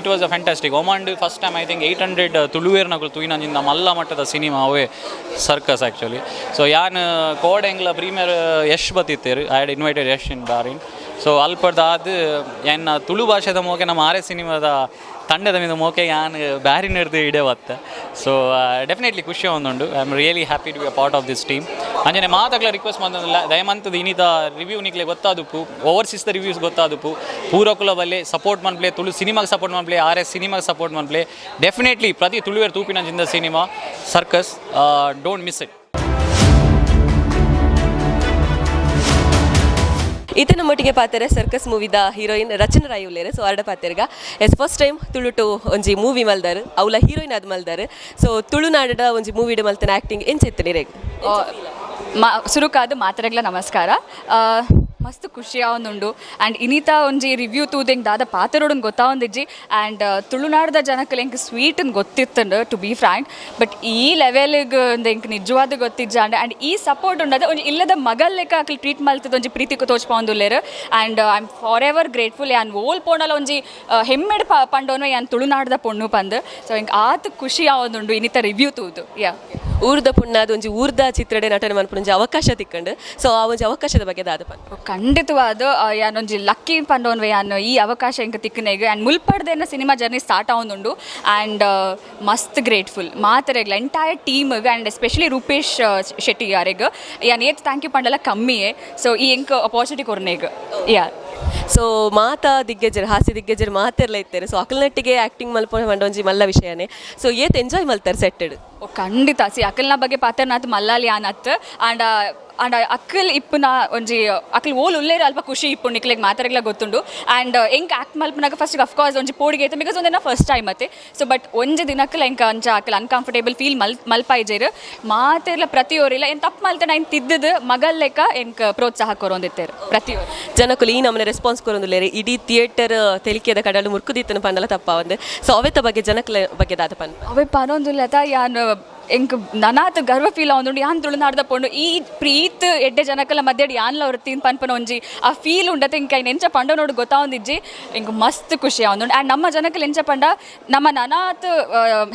It was a fantastic. Oman first time I think 800 Tuluer Nakul Tuina in the Malla Mata the cinema away Circus actually. So Yan Code Angla Premier Yesh Batiter. I had invited Yesh in Barin. So Alpardad and Tulu Basha the Moke Namare cinema the ತಂಡದ ಮೇಲೆ ಮೋಕೆ ಯಾನ್ ಬ್ಯಾರಿನರ್ದು ಇಡೆ ಬತ್ತೆ. So definitely ಖುಷಿ ಒಂದುಂಡು. I am really happy to be a part of this team. ಅಂಜನೆ ಮಾತಾಗಲ request ಮಾಡಿಲ್ಲ ದಯಮಂತದ ಇನ್ನಿತ ರಿವ್ಯೂ ನಿಕ್ಲೆ ಗೊತ್ತಾದಪ್ಪು, ಓವರ್ಸೀಸ್ದ ರಿವ್ಯೂಸ್ ಗೊತ್ತಾದಪ್ಪು, ಪೂರಕುಲ ಬಲ್ಲೆ ಸಪೋರ್ಟ್ ಮನ್ಪ್ಲೆ, ತುಳು ಸಿನಿಮಾಗೆ ಸಪೋರ್ಟ್ ಮನ್ಪ್ಲೆ, RS ಸಿನಿಮಾಗೆ ಸಪೋರ್ಟ್ ಮನ್ಪ್ಲೆ. ಡೆಫಿನೆಟ್ಲಿ ಪ್ರತಿ ತುಳುವೇರು ತೂಪಿನ ಜಿಂದ cinema circus, don't miss it. ಈತನ ಮಟ್ಟಿಗೆ ಪಾತ್ರೆ ಸರ್ಕಸ್ ಮೂವಿದ ಹೀರೋಯಿನ್ ರಚನಾ ರಾಯ್ ಉಲ್ಲೇರು. ಸೊ ಅರಡ ಪಾತ್ರೆಗ ಎಸ್ ಫಸ್ಟ್ ಟೈಮ್ ತುಳುಟು ಒಂಜಿ ಮೂವಿ ಮಲ್ದಾರು ಅವಳ ಹೀರೋಯಿನ್ ಅದು ಮಲ್ದಾರು. ಸೊ ತುಳುನಾಡದ ಒಂಜಿ ಮೂವಿಡ್ ಮಲ್ತನ ಆ್ಯಕ್ಟಿಂಗ್ ಎಂಚೆತ್ತನಿ ರೇಗ್ ಸುರುಕಾದ ಮಾತ್ರೆಗ್ಲ ನಮಸ್ಕಾರ. ಮಸ್ತ್ ಖುಷಿ ಆವೊಂದುಂಡು. ಆ್ಯಂಡ್ ಇನ್ನಿತ ಒಂಜಿ ರಿವ್ಯೂ ತೂದೆಂಗೆ ದಾದ ಪಾತ್ರೋಡನ್ ಗೊತ್ತಾವೊಂದಿಜ್ಜಿ. ಆ್ಯಂಡ್ ತುಳುನಾಡದ ಜನಕ್ಕೆ ಎಂಕ್ ಸ್ವೀಟನ್ ಗೊತ್ತಿತ್ತಂಡು ಟು ಬಿ ಫ್ರ್ಯಾಂಕ್. ಬಟ್ ಈ ಲೆವೆಲ್ಗೆ ಎಂಕ್ ನಿಜವಾದ ಗೊತ್ತಿಜ್ಜ ಆ್ಯಂಡ್ ಈ ಸಪೋರ್ಟ್ ಉಂಡದ ಒಂಜಿ ಇಲ್ಲದ ಮಗಲ್ ಲೆಕ್ಕ ಅಕ್ಲಿ ಟ್ರೀಟ್ ಮಲ್ತದ ಒಂಜಿ ಪ್ರೀತಿ ತೋಚ್ಪಾವುದುಲ್ಲೇರು. And I am forever grateful. ಯಾನ್ ಓಲ್ ಪೋಣಲ ಒಂಜಿ ಹೆಮ್ಮೆಡ್ ಪಂಡೋನು ಯಾನ್ ತುಳುನಾಡದ ಪೊಣ್ಣು ಪಂದು. ಸೊ ಎಂಕ್ ಆತ ಖುಷಿ ಆವೊಂದುಂಡು ಇನ್ನಿತ ರಿವ್ಯೂ ತೂದು. ಯಾ ಊರ್ದ ಪುಣ್ಣದ ಒಂಜಿ ಊರ್ದ ಚಿತ್ರಡೆ ನಟನೆ ಮನ್ಪುನ ಒಂಜಿ ಅವಕಾಶ ತಿಕ್ಕಂಡು. ಸೊ ಆ ಒಂಜಿ ಅವಕಾಶದ ಬಗ್ಗೆ ದಾದ ಪನ್ ಖಂಡಿತವಾದ ಯಾನೊಂಜಿ ಲಕ್ಕಿ ಪಂಡೋನ್ವೆ ಯಾನು ಈ ಅವಕಾಶ ಇಂಕ ತಿಕ್ಕನೆಗೆ. ಆ್ಯಂಡ್ ಮುಲ್ಪಡ್ದೇನ ಸಿನಿಮಾ ಜರ್ನಿ ಸ್ಟಾರ್ಟ್ ಆವೊಂದುಂಡು. ಆ್ಯಂಡ್ ಮಸ್ತ್ ಗ್ರೇಟ್ಫುಲ್ ಮಾತರೆಗ್ಲ ಎಂಟೈರ್ ಟೀಮ್ಗೆ ಆ್ಯಂಡ್ ಎಸ್ಪೆಷಲಿ ರೂಪೇಶ್ ಶೆಟ್ಟಿ ಯಾರಿಗೆ ಯಾನ್ ಏತ್ ಥ್ಯಾಂಕ್ ಯು ಪಂಡಲ ಕಮ್ಮಿಯೇ. ಸೊ ಈ ಎಂಕ್ ಅಪಾರ್ಚುನಿಟಿ ಕೊರ್ನೆಗೆ ಯಾ. ಸೊ ಮಾತಾ ದಿಗ್ಗಜರು ಹಾಸ್ಯ ದಿಗ್ಗಜರು ಮಾತೆಲ್ಲ ಇರ್ತಾರೆ. ಸೊ ಅಕಲ್ನಟ್ಟಿಗೆ ಆ್ಯಕ್ಟಿಂಗ್ ಮಲ್ಪೊಂಡು ಮಂಡೊಂಜಿ ಮಲ್ಲ ವಿಷಯನೇ. ಸೊ ಏತ್ ಎಂಜಾಯ್ ಮಲ್ತಾರೆ ಸೆಟ್ಟೆಡ್ ಖಂಡಿತ. ಅಕಲ್ನ ಬಗ್ಗೆ ಪಾತ್ರನಾಥ್ ಮಲ್ಲಾಲಿ ಆನತ್. ಆ್ಯಂಡ್ ಅಕ್ಕಲ್ ಇಪ್ಪುನ ಒಂಜಿ ಅಕ್ಕಲ್ ಓಲ್ ಉಲ್ಲೇರು ಅಲ್ಪ ಖುಷಿ ಇಪ್ಪುಂಡು ನಿಕ್ಲೆಗೆ ಮಾತಾರೆಗ್ಲ ಗೊತ್ತುಂಡು. ಆ್ಯಂಡ್ ಎಂಕ್ ಆ್ಯಕ್ಟ್ ಮಲ್ಪನಾಗ ಫಸ್ಟ್ ಅಫ್ಕೋರ್ಸ್ ಒಂಜಿ ಪೋಡಿಗೆ ಐತೆ ಬಿಕಾಸ್ ಒಂದೇನ ಫಸ್ಟ್ ಟೈಮ್ ಮತ್ತೆ. ಸೊ ಬಟ್ ಒಂಜಿ ದಿನಕ್ಕಲ್ಲ ಎಂಕ ಅಂಚ ಅಕ್ಕಲ್ ಅನ್ಕಂಫರ್ಟೇಬಲ್ ಫೀಲ್ ಮಲ್ಪಾಯ್ಜೇರು ಮಾತೆಲ್ಲ ಪ್ರತಿಯೊರಿಲ್ಲ ಏನು ತಪ್ಪು ಮಲ್ತೆ ನಾನು ತಿದ್ದದು ಮಗಲ್ ಲೆಕ್ಕ ಎಂಕ್ ಪ್ರೋತ್ಸಾಹ ಕೊರೊಂದಿತ್ತೇರು ಪ್ರತಿಯೊರು ಜನಕ್ಕೂ ಈ ನಮ್ಮನೆ ರೆಸ್ಪಾನ್ಸ್ ಕೊರೊಂದುಲ್ಲೇರು. ಇಡೀ ಥಿಯೇಟರ್ ತೆಲಿಕೆದ ಕಡಲು ಮುರ್ಕುದಿತ್ತನ ಪಂಡಲ ತಪ್ಪ ಒಂದು. ಸೊ ಅವೆತ್ತ ಬಗ್ಗೆ ಜನಕ್ಕಲ ಬಗ್ಗೆ ದಾದ ಪನ್ ಅವೇ ಪನೊಂದುಲ್ಲತ ಯಾನ್ ಎಂಕ್ ನನಾತ್ ಗರ್ವ ಫೀಲ್ ಆವೊಂದುಂಡು. ಯಾನ್ ತುಳುನಾಡ್ದ ಪೊಂಡು ಈ ಪ್ರೀತ್ ಎಡ್ಡೆ ಜನಕ್ಕಲ ಮಧ್ಯೆ ಯಾನ್ಲ ಅವ್ರ ತೀನ್ ಪನ್ಪನ ಒಂಜಿ ಆ ಫೀಲ್ ಉಂಡತೆ ಇಂಕ ಎಂಚ ಪಂಡ ನೋಡು ಗೊತ್ತಾವೊಂದಿಜ್ಜಿ ಎಂಕ್ ಮಸ್ತ್ ಖುಷಿ ಆವೊಂದುಂಡು. ಆ್ಯಂಡ್ ನಮ್ಮ ಜನಕ್ಕಲ್ ಎಂಚ ಪಂಡ ನಮ್ಮ ನನಾತ್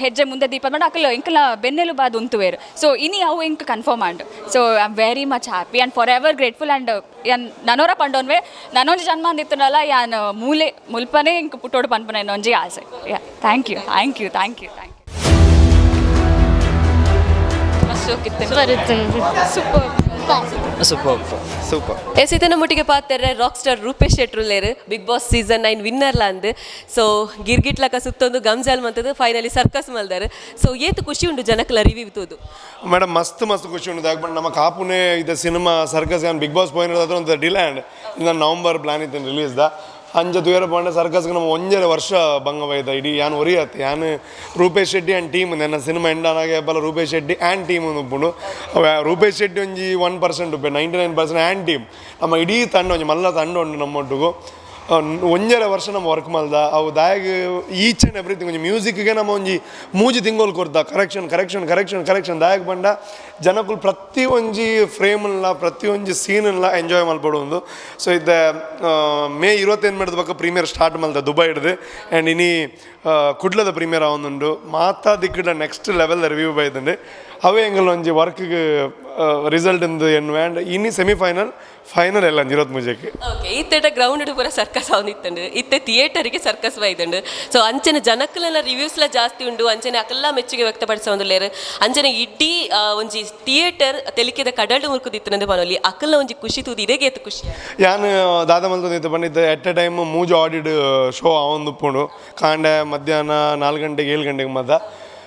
ಹೆಜ್ಜೆ ಮುಂದೆ ದೀಪ ಪಂಡ ಅಕ್ಕಲು ಎಂಕಲ ಬೆನ್ನೆಲು ಬಾದ್ ಉಂತುವೇರು. ಸೊ ಇನಿ ಅವು ಎಂಕ್ confirm and. So I am very much happy and for ever grateful. And ಯಾನ್ ನನೋರ ಪಂಡೋನ್ವೆ ನನೊಂಜಿ ಜನ್ಮ ಅಂದಿತ್ತನಲ್ಲ ಯಾನ್ ಮೂಲೆ ಮುಲ್ಪನೆ ಇಂಕ ಪುಟ್ಟೋಡು ಪನ್ಪನ ಇನ್ನೊಂಜಿ ಆಸೆ. Yeah thank you thank you thank you thank you. Super ಎಸ್ ಇದನ್ನ ಮುಟ್ಟಿಗೆ ಪಾತ್ರೆ ರಾಕ್ ಸ್ಟಾರ್ ರೂಪೇಶ್ ಶೆಟ್ರುಲ್ಲೇರು ಬಿಗ್ ಬಾಸ್ ಸೀಸನ್ 9 ವಿನ್ನರ್ಲ ಅಂದು. ಸೊ ಗಿರ್ಗಿಟ್ಲಕ ಸುತ್ತೊಂದು ಗಮ್ಜಾಲ್ ಮಂತದ್ದು ಫೈನಲಿ ಸರ್ಕಸ್ ಮಲ್ದಾರು. ಸೊ ಏತು ಖುಷಿ ಉಂಡು ಜನಕ್ಕಲ ರಿವ್ಯೂ ತೂದು ಮೇಡಮ್ ಮಸ್ತ್ ಖುಷಿ ಉಂಟು. ಯಾಕೆ ನಮ್ಮ ಕಾಪುನೇ ಇದು ಸಿನಿಮಾ ಸರ್ಕಸ್ ಏನು ಬಿಗ್ ಬಾಸ್ ಪೋಯಿನ ಒಂದು ಡಿಲ್ಯಾಂಡ್ ಇನ್ನು ನವಂಬರ್ ಪ್ಲಾನ್ ಇತ್ತು ರಿಲೀಸ್ದ ಅಂಜ ತೂಯರ ಪಂಡ ಸರ್ಕಸ್ಗೆ ನಮ್ಮ ಒಂಜರ ವರ್ಷ ಭಂಗವೈದ ಇಡೀ ಯಾನ್ ಒರಿಯತ್ತೆ ಯಾನು ರೂಪೇಶ್ ಶೆಟ್ಟಿ ಆ್ಯಂಡ್ ಟೀಮ್ ನನ್ನ ಸಿನಿಮಾ ಎಂಡಾನಾಗೆ ಬಲ್ಲ ರೂಪೇಶ್ ಶೆಟ್ಟಿ ಆ್ಯಂಡ್ ಟೀಮ್ ಉಪ್ಪುಂಡು. ರೂಪೇಶ್ ಶೆಟ್ಟಿ ಒಂಜಿ 1% ಉಪ್ಪೆ 99% ಆ್ಯಂಡ್ ಟೀಮ್ ನಮ್ಮ ಇಡೀ ತಂಡ ಒಂಜಿ ಮಲ್ಲ ತಂಡ ಉಂಡು ನಮ್ಮೊಟ್ಟಿಗೂ. ಒಂಜರ ವರ್ಷ ನಮ್ಮ ವರ್ಕ್ ಮಲ್ದ ಅವು ದಾಯಾಗ ಈಚ್ ಆ್ಯಂಡ್ ಎವ್ರಿಥಿಂಗ್ ಒಂಜಿ ಮ್ಯೂಸಿಕ್ಗೆ ನಮ್ಮ ಒಂಜಿ ಮೂಜಿ ತಿಂಗೋಲ್ ಕೊಡ್ದ ಕರೆಕ್ಷನ್ ದಾಯಾಗ ಬಂಡ ಜನಕ್ಕೂ ಪ್ರತಿ ಒಂಜಿ ಫ್ರೇಮ್ನ ಪ್ರತಿ ಒಂಜಿ ಸೀನ್ನ ಎಂಜಾಯ್ ಮಲ್ಪಡೋದು. ಸೊ ಇದು ಮೇ 25 ಮಾಡಿದ ಪಕ್ಕ ಪ್ರೀಮಿಯರ್ ಸ್ಟಾರ್ಟ್ ಮಲ್ದ ದುಬೈ ಹಿಡ್ದು ಆ್ಯಂಡ್ ಇನಿ ಕುಡ್ಲದ ಪ್ರೀಮಿಯರ್ ಆವೊಂದುಂಡು ಮಾತಾ ದಿಕ್ಕಡ ನೆಕ್ಸ್ಟ್ ಲೆವೆಲ್ ರಿವ್ಯೂ ಬೈದಂಡು ಅವೇ ಎಂಗಲ್ ಒಂಜಿ ವರ್ಕ್ಗೆ ರಿಸಲ್ಟ್ ಎಂದು ಎನ್ನು ಆ್ಯಂಡ್ ಇನಿ ಫೈನಲ್ ಎಲ್ಲ 23 ಓಕೆ ಇತ್ತೆ ಗ್ರೌಂಡ್ ಪೂರ ಸರ್ಕಸ್ ಅವನಿತ್ತಂಡು ಇತ್ತೆ ಥಿಯೇಟರಿಗೆ ಸರ್ಕಸ್ ಬೈದಂಡು. ಸೊ ಅಂಚನೆ ಜನಕ್ಕಲೆಲ್ಲ ರಿವ್ಯೂಸ್ಲ ಜಾಸ್ತಿ ಉಂಡು ಅಂಚನೆ ಅಕಲ್ಲ ಮೆಚ್ಚುಗೆ ವ್ಯಕ್ತಪಡಿಸೋಂದುಲ್ಲೇರು ಅಂಚನೆ ಇಡೀ ಒಂಜಿ ಥಿಯೇಟರ್ ತೆಲಿಕೆದ ಕಡಲು ಮುರುಕುದಿತ್ತಂದು ಮನೋಲಿ ಅಕಲ್ಲ ಒಂಜಿ ಖುಷಿ ತೂದು ಇದೇ ಖುಷಿ ಯಾನು ದಾದ ಮಲ್ತೊಂದಿತ್ತು ಬಂದಿದ್ದು ಎಟ್ ಎ ಟೈಮ್ ಮೂಜು ಆಡಿಡ್ ಶೋ ಅವೊಂದು ಉಪ್ಪುಂಡು ಕಾಂಡೆ ಮಧ್ಯಾಹ್ನ 4 ಗಂಟೆಗೆ 7 ಗಂಟೆಗೆ ಮದ್ದ.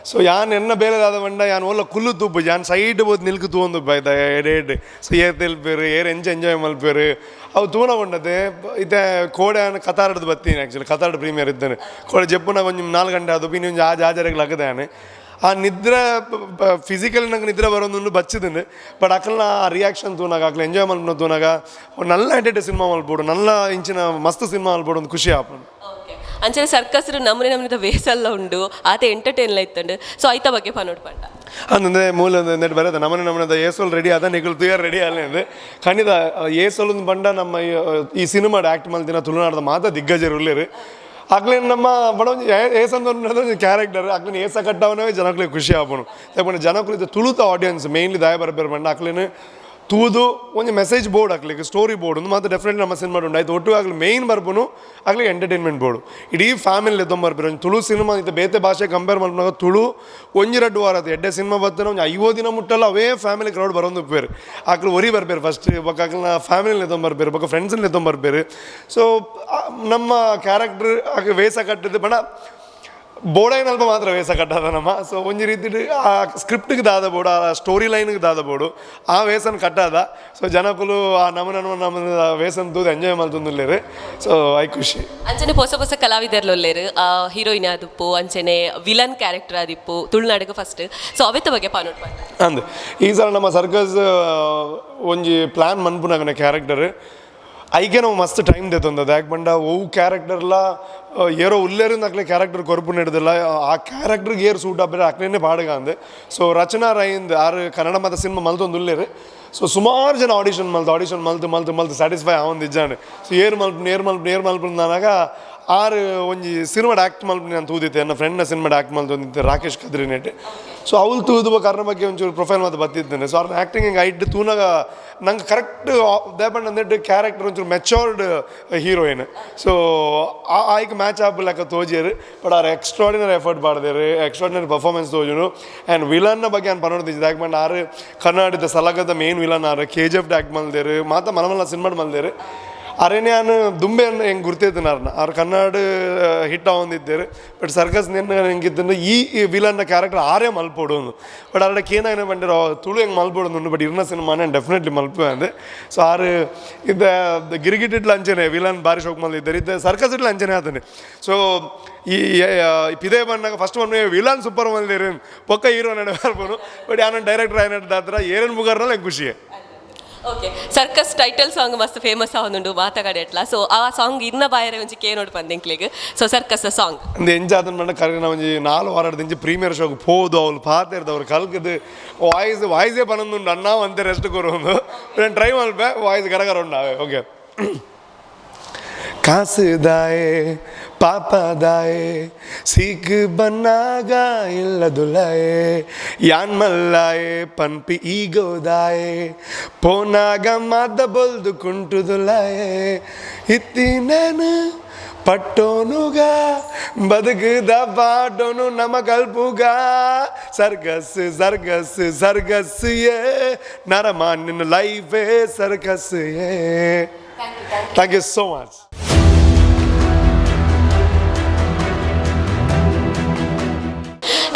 ಸೊ ಯಾನ್ ಎನ್ನ ಬೇರೆ ದಾದ ಬಂಡ ಯಾನ್ ಒಲ್ಲ ಕುಲ್ಲು ತುಪ್ಪು ಯಾನ್ ಸೈಡ್ ಬೋದು ನಿಲ್ಕು ತೂಂದು ಬಾಯ್ದ ಎಡೆಡ್ ಸೊ ಏರ್ ತೆಲ್ಪೇರು ಏರ್ ಎಂಜಾಯ್ ಮಲ್ಪೇರು ಅವು ತೂನ ಬಂಡದೆ ಇತ್ತೆ ಕೋಡೆ ಕತಾರ್ದು ಬತ್ತೀನಿ ಆ್ಯಕ್ಚುಲಿ ಕತಾರ್ಡ್ ಪ್ರೀಮಿಯರ್ ಇದ್ದೇನೆ ಕೋಡೆ ಜಪ್ಪುನ ಕೊಂಚ 4 ಗಂಟೆ ಅದು ಪಿನಿ ಒಂಜಿ ಆಜಾರಿಗೆ ಲಗದಾನೆ ಆ ನಿದ್ರೆ ಫಿಸಿಕಲಿ ನಂಗೆ ನಿದ್ರೆ ಬರೋದು ಬಚ್ಚಿದ್ದೀನಿ ಬಟ್ ಅಕಲ್ನ ಆ ರಿಯಾಕ್ಷನ್ ತೂನಾಗ ಅಕ್ಲ ಎಂಜಾಯ್ ಮಲ್ಪನ ತೂನಾಗ ನಲ್ಲ ಎಂಟರ್ಟೈನ್ ಸಿನಿಮಾ ಮಲ್ಪೋಡು ನಲ್ಲ ಇಂಚಿನ ಮಸ್ತ್ ಸಿನಿಮಾ ಮಲ್ಪೋಡು ಒಂದು ಖುಷಿ ಆಪನು. ಅಂಚನೆ ಸರ್ಕಸ್ ನಮ್ಮನೆ ವೇಸಲ್ಲ ಉಂಡು ಆತ ಎಂಟರ್ಟೈನ್ ಇತ್ತಂಡು. ಸೊ ಐತ ಬಗ್ಗೆ ಪನೋಡ್ ಪಂಡ ಅಂದ್ರೆ ಮೂಲ ನೆಟ್ ಬರೋದು ನಮ್ಮನೆ ಏಸೋಲ್ ರೆಡಿ ಅದ ನಿಗಲ್ ತುಯರ್ ರೆಡಿ ಅಲ್ಲೇ ಅಂದರೆ ಖಂಡಿತ ಏಸೋಲ್ ಬಂಡ ನಮ್ಮ ಈ ಸಿನಿಮಾಡ್ ಆ್ಯಕ್ಟ್ ಮಲ್ತಿನ ತುಳುನಾಡದ ಮಾತಾ ದಿಗ್ಗಜರು ಉಳ್ಳೇರು ಆಗ್ಲೇನು ನಮ್ಮ ಬಡ ಏಸಂದು ಕ್ಯಾರೆಕ್ಟರ್ ಆಗ್ಲೇನು ಏಸ ಕಟ್ಟವನೇ ಜನಕ್ಳಿಗೆ ಖುಷಿ ಆಗೋನು ಯಾಕಂದ್ರೆ ಜನಕ್ಳಿಗೆ ತುಳುತ ಆಡಿಯನ್ಸ್ ಮೇನ್ಲಿ ದಾಯ ಬರಬೇರು ಬಂಡ ಆಗ್ಲೇನು ತೂದು ಒಂದು ಮೆಸೇಜ್ ಬೋರ್ಡ್ ಹಾಕ್ಲಿಕ್ಕೆ ಸ್ಟೋರಿ ಬೋರ್ಡ್ ಒಂದು ಮಾತ್ರ ಡೆಫಿನೆಟ್ಲಿ ನಮ್ಮ ಸಿನಿಮಾ ಉಂಟು ಆಯ್ತು ಒಟ್ಟು ಆಗಲಿ ಮೇಯ್ನ್ ಬರ್ಬೋದು ಆಗಲಿ ಎಂಟರ್ಟೈನ್ಮೆಂಟ್ ಬೋರ್ಡು ಇಡೀ ಫ್ಯಾಮಿಲಿ ತೊಂಬರ್ಬೇರು ಒಂದು ತುಳು ಸಿನಿಮಾ ಇದು ಬೇತೆ ಭಾಷೆ ಕಂಪೇರ್ ಮಾಡ್ಕೊಂಡಾಗ ತುಳು 1-2 ವಾರ ಅದು ಎಡ್ಡೆ ಸಿನಿಮಾ ಬರ್ತಾನೆ ಒಂದು 50 ದಿನ ಮುಟ್ಟಲ್ಲ ಅವೇ ಫ್ಯಾಮಿಲಿ ಕ್ರೌಡ್ ಬರೋದು ಬೇರು ಆಕಳು ಒರಿ ಬರ್ಬೇರು ಫಸ್ಟ್ ಆಕಳನ್ನ ಫ್ಯಾಮಿಲಿನ ತೊಂಬರ್ಬೇರು ಬಕ್ಕ ಫ್ರೆಂಡ್ಸನ್ನ ತೊಂಬರ್ಬೇರು. ಸೊ ನಮ್ಮ ಕ್ಯಾರೆಕ್ಟರ್ ಆಗ ವೇಸ ಕಟ್ಟಿದ್ದು ಬಣ ಬೋಡೈನಲ್ಪ ಮಾತ್ರ ವೇಸ ಕಟ್ಟದ ನಮ್ಮ. ಸೊ ಒಂಜಿ ರೀತಿ ಆ ಸ್ಕ್ರಿಪ್ಟಿಗೆ ದಾದ ಬೋಡು ಆ ಸ್ಟೋರಿ ಲೈನ್ಗೆ ದಾದ ಬೋಡು ಆ ವೇಸನ್ ಕಟ್ಟದ. ಸೊ ಜನಕ್ಕೂ ಆ ನಮ್ಮ ವೇಸನ್ ತೂದು ಎಂಜಾಯ್ ಮಾಡ್ತಂದುಲ್ಲೇರು. ಸೊ ಐ ಖುಷಿ ಅಂಚನೆ ಹೊಸ ಕಲಾವಿದರ್ಲೊಲ್ಲೇರು ಹೀರೋಯಿನ್ ಆದಿಪ್ಪು ಅಂಚನೆ ವಿಲನ್ ಕ್ಯಾರೆಕ್ಟರ್ ಆದಿಪ್ಪು ತುಳುನಾಡಿಗೆ ಫಸ್ಟ್. ಸೊ ಅವೆತ್ತ ಬಗ್ಗೆ ಪಾನೋಟ್ ಅಂದ್ ಈ ಸಲ ನಮ್ಮ ಸರ್ಕಸ್ ಒಂಜಿ ಪ್ಲ್ಯಾನ್ ಮನ್ಪುನಾಗನ ಕ್ಯಾರೆಕ್ಟರ್ ಐಗೆ ನಾವು ಮಸ್ತ್ ಟೈಮ್ ದೇತಂದದು ಯಾಕೆ ಬಂಡ ಓವು ಕ್ಯಾರೆಕ್ಟರ್ಲ ಏರೋ ಉಲ್ಲೇರಿಂದ ಅಕ್ಲೆ ಕ್ಯಾರೆಕ್ಟರ್ ಕೊರಪು ನಡೆದಿಲ್ಲ ಆ ಕ್ಯಾರೆಕ್ಟರ್ಗೆ ಏರು ಸೂಟ್ ಆಗ್ಬೇರೆ ಅಕ್ಲೇನೆ ಪಾಡುಗ ಅಂದೆ. ಸೊ ರಚನಾ ರೈಂದ್ ಆರು ಕನ್ನಡ ಮತ್ತು ಸಿನಿಮಾ ಮಲ್ತೊಂದು ಉಲ್ಲೇರು. ಸೊ ಸುಮಾರು ಜನ ಆಡಿಷನ್ ಮಲ್ತು ಸ್ಯಾಟಿಸ್ಫೈ ಆವೊಂದು ಇಜ್ಜಾನೆ. ಸೊ ಏರ್ ಮಲ್ಪು ನಾನಾಗ ಆರು ಒಂಜಿ ಸಿನಿಮಾಡ್ ಆ್ಯಕ್ಟ್ ಮಲ್ಪು ನಾನು ತೂದಿತ್ತೆ ನನ್ನ ಫ್ರೆಂಡ್ನ ಸಿನಿಮಾಡ್ ಆ್ಯಕ್ಟ್ ಮಲ್ತೊಂದಿತ್ತೆ ರಾಕೇಶ್ ಕದ್ರಿನೇಟ್. ಸೊ ಅವಳು ತೂದುವ ಕಾರಣ ಬಗ್ಗೆ ಒಂಚೂರು ಪ್ರೊಫೈಲ್ ಮತ್ತು ಬತ್ತಿದ್ದೇನೆ. ಸೊ ಅವ್ರನ್ನ ಆ್ಯಕ್ಟಿಂಗ್ ಹಿಂಗೆ ಐಟ್ ತೂನಾಗ ನಂಗೆ ಕರೆಕ್ಟ್ ದೇಪಂಡ್ ಅಂದಿಟ್ಟು ಕ್ಯಾರೆಕ್ಟರ್ ಒಂಚೂರು ಮೆಚೋರ್ಡ್ ಹೀರೋಯಿನ್. ಸೊ ಆಯ್ಕೆ ಮ್ಯಾಚ್ ಆಗ್ಬಿಲ್ಲಕ ತೋಜಿಯರು ಬಟ್ ಅವ್ರು ಎಕ್ಸ್ಟ್ರಾಡಿನರಿ ಎಫರ್ಟ್ ಮಾಡಿದೇರು ಎಕ್ಸ್ಟ್ರಾಡಿನರಿ ಪರ್ಫಾರ್ಮೆನ್ಸ್ ತೋಜನು. ಆ್ಯಂಡ್ ವಿಲನ್ನ ಬಗ್ಗೆ ನಾನು ಪನೋಡ್ತಿದ್ದೆ ಯಾಕೆ ಬಂದು ಆರು ಕರ್ನಾಟಕದ ಸಲಗದ ಮೇನ್ ವಿಲನ್ ಆರು KGF ಆ್ಯಕ್ಟ್ ಮಲ್ದೇರು ಮಾತಾ ಮಲಮಲ್ಲ ಸಿನಿಮಾಡ್ ಮಲ್ದೇರು ಅರೇನೇ ನಾನು ದುಂಬೆ ಹೆಂಗೆ ಗುರ್ತಿದ್ದೇನೆ ಅವ್ರು ಕನ್ನಡ ಹಿಟ್ ಆವೊಂದಿದ್ದೇರು ಬಟ್ ಸರ್ಕಸ್ ಹೆಂಗಿದ್ದಂದ್ರೆ ಈ ವಿಲನ್ನ ಕ್ಯಾರೆಕ್ಟರ್ ಆರೇ ಮಲ್ಪೋಡು ಬಟ್ ಅರಡಕ್ಕೆ ಏನಾಗೇ ಬಂದಿರೋ ತುಳು ಹೆಂಗೆ ಮಲ್ಪೋಡು ಬಟ್ ಇರ್ನ ಸಿನಿಮಾನೇ ಡೆಫಿನೆಟ್ಲಿ ಮಲ್ಪು ಅಂದೆ. ಸೊ ಆರು ಇದು ಗಿರಿಗಿಟ್ಟಿಟ್ಲ ಅಂಚನೆ ವಿಲನ್ ಭಾರಿ ಶೋಕ್ ಮಲ್ದಿದ್ದಾರೆ ಇದು ಸರ್ಕಸ್ ಇಟ್ಲ ಅಂಚನೆ ಆತನೆ. ಸೊ ಈ ಪಿದೇ ಬಂದಾಗ ಫಸ್ಟ್ ಒಮ್ಮೆ ವಿಲನ್ ಸೂಪರ್ ಮಲ್ದಿರಿ ಪೊಕ್ಕ ಹೀರೋ ನಡೆ ಬರ್ಬೋದು ಬಟ್ ಯಾರು ಡೈರೆಕ್ಟರ್ ಏನಾಡ್ದಾತ್ರ ಏನೇನು ಮುಗಾರಲ್ಲ ಹೆಂಗೆ ಖುಷಿ. ಓಕೆ ಸರ್ಕಸ್ ಟೈಟಲ್ ಸಾಂಗ್ ಮಸ್ತ್ ಫೇಮಸ್ ಆವೊಂದುಂಡು ಮಾತಗಡೆಟ್ಲ. ಸೊ ಆ ಸಾಂಗ್ ಇನ್ನ ಬಾಯರೆ ಒಂಜಿ ಕೇನೋಡು ಪಂದೆಂಕ್ಲೆಗ್. ಸೊ ಸರ್ಕಸ್ ಸಾಂಗ್ ಅಂದು ಎಂಜ ಅದನ್ನು ಬಂದ ಕರೆಗೆ ನಾವು ಒಂಜಿ 4 ವಾರದಿಂದ ಪ್ರೀಮಿಯರ್ ಶೋಗೆ ಹೋದು ಅವ್ರು ಪಾತಿರ್ದು ಅವ್ರು ಕಲ್ಕದು ವಾಯ್ಸೇ ಪನೊಂದುಂಡು ಅನ್ನ ಅಂತೆ ರೆಸ್ಟ್ ಕೊರೋದು ನಾನು ಟ್ರೈ ಮಲ್ಪೆ ವಾಯ್ಸ್ ಗರಗರ ಉಂಡಾವೆ. ಓಕೆ ಕಾಸುದಾಯೆ ಪಾಪದಾಯೆ ಸೀಕ್ ಬನ್ನಾಗ ಇಲ್ಲದುಲಾಯೆ ಯಾನ್ ಮಲ್ಲಾಯೆ ಪನ್ಪಿ ಈಗೋದಾಯೆ ಪೋನಾಗ ಮಾದ ಬೊಲ್ದು ಕುಂಟುದುಲಾಯೆ ಇತ್ತಿನೇನು ಪಟ್ಟೋನುಗ ಬದುಕದ ಪಾಟೋನು ನಮ ಕಲ್ಪುಗ ಸರ್ಕಸ್ ಸರ್ಕಸ್ ಸರ್ಕಸ್ ಏ ನರಮಾನ್ಯನ ಲೈಫೇ ಸರ್ಕಸ್ ಏ. Thank you so much.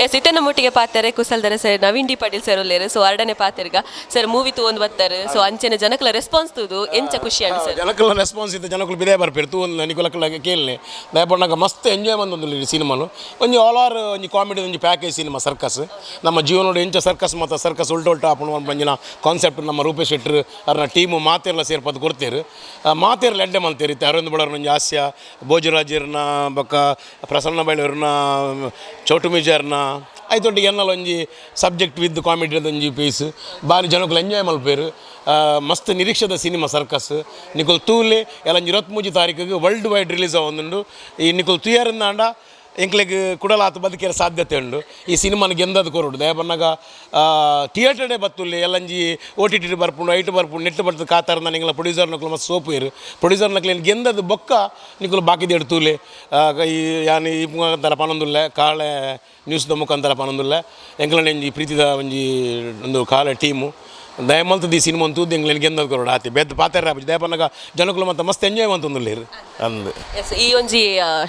Yes ಇತ್ತೆ ನಮ್ಮೊಟ್ಟಿಗೆ ಪಾತಾರೆ ಕುಸಲ್ದರ sir Naveen D Patil sir ಒಲ್ಲೇರು ಸೊ ಎರಡನೇ ಪಾತಿರ್ಗ ಸರ್ ಮೂವಿ ತಗೊಂಡು ಬರ್ತಾರೆ ಸೊ ಅಂಚೆನೆ ಜನಕಲ ರೆಸ್ಪಾನ್ಸ್ ತೂದು ಎಂಚ ಖುಷಿ ಆಂಡ್ ಸರ್ ಜನಕಲ ರೆಸ್ಪಾನ್ಸ್ ಇತ್ತು ಜನಕಲು ಬಿದೇ ಬರ್ಪೇರು ತೂ ಒಂದು ನಿಕೊಲಕಲ ಕೇಳನೆ ದಯಪಡ್ನಾಗ ಮಸ್ತ್ ಎಂಜಾಯ್ ಬಂದೊಂದು ಸಿನಿಮಾನು ಒಂಜಿ ಆಲ್ ಆರ್ ಒಂಜಿ ಕಾಮಿಡಿ ಒಂಜಿ ಪ್ಯಾಕೇಜ್ ಸಿನಿಮಾ ಸರ್ಕಸ್ ನಮ್ಮ ಜೀವನೋಡು ಎಂಚ ಸರ್ಕಸ್ ಮತ್ತು ಸರ್ಕಸ್ ಉಲ್ಟಾ ಆಪಣ ಬಂಜಿನ ಕಾನ್ಸೆಪ್ಟ್ ನಮ್ಮ ರೂಪೇಶ್ ಶೆಟ್ರು ಅವ್ರನ್ನ ಟೀಮು ಮಾತೆಲ್ಲ ಸೇರ್ಪದು ಕೊಡ್ತೇರು ಮಾತೆರ್ಲ ಎಡ್ಡೆ ಮಲ್ತೇರಿತ್ತೆ ಅರವಿಂದ್ ಬಡವ್ರನ್ನ ಒಂಜಿ ಹಾಸ್ಯ ಭೋಜರಾಜರ್ನ ಬೊಕ್ಕ ಪ್ರಸನ್ನ ಬೈಳವ್ರನ್ನ ಚೌಟು ಮಿಜರ್ನ ಐತೊಟ್ಟಿಗೆ ಎನ್ನಲ್ಲ ಒಂಜಿ ಸಬ್ಜೆಕ್ಟ್ ವಿತ್ ಕಾಮಿಡಿ ಒಂಜಿ ಪೀಸ್ ಬಾರಿ ಜನಕ್ಕಲು ಎಂಜಾಯ್ ಮಲ್ಪೇರು ಮಸ್ತ್ ನಿರೀಕ್ಷದ ಸಿನಿಮಾ ಸರ್ಕಸ್ ನಿಕುಲ್ ತೂಲೆ ಎಲ್ಲ 23 ತಾರೀಕಿಗೆ ವರ್ಲ್ಡ್ ವೈಡ್ ರಿಲೀಸ್ ಆವೊಂದುಂಡು ಈ ನಿಕುಲ್ ತುಯಾರಿಂದ ಆಂಡ ಎಂಕ್ಲೆಗ್ ಕುಡಲಾತ ಬದುಕಿರ ಸಾಧ್ಯತೆ ಉಂಡು ಈ ಸಿನಿಮಾನ ಗೆಂದದು ಕೊರಡು ದಯಪನ್ನಾಗ ಥಿಯೇಟರ್ಡೇ ಬತ್ತುಲ್ಲಿ ಎಲ್ಲಂಜಿ OTT ಬರ್ಪುಂಡು ಐಟು ಬರ್ಪುಂಡು ನೆಟ್ಟು ಬರ್ತದೆ ಕಾತಾರ ನಿಂಗಳ ಪ್ರೊಡ್ಯೂಸರ್ ನಕ್ಲು ಮತ್ತು ಸೋಪು ಇರು ಪ್ರೊಡ್ಯೂಸರ್ ನಕ್ಲೇನು ಗೆಂದದು ಬೊಕ್ಕ ನಿಕುಲು ಬಾಕಿದ ಎಡ್ತೂಲೆ ಈ ಯಾನು ಈ ಮುಖಾಂತರ ಪನೊಂದುಲ್ಲೆ ಕಾಳೆ ನ್ಯೂಸ್ದ ಮುಖಾಂತರ ಪನೊಂದುಲ್ಲೆ ಎಂಕ್ಲನೆ ಒಂಜಿ ಪ್ರೀತಿದ ಒಂಜಿ ಒಂದು ಕಾಳೆ ಟೀಮು ದಯಮಲ್ತದ ಈ ಸಿನಿಮಾ ತೂದು ಎಂಗ್ಲೇನು ಗೆಂದದು ಕೊರಡು ಆತಿ ಬೆದ್ದು ಪಾತೆರ ದಯಪನ್ನಾಗ ಜನಕ್ಕಲು ಮತ್ತು ಮಸ್ತ್ ಎಂಜಾಯ್ ಮಂತೊಂದುಲ್ಲೇರು ಅಂದು ಎಸ್ ಈ ಒಂಜಿ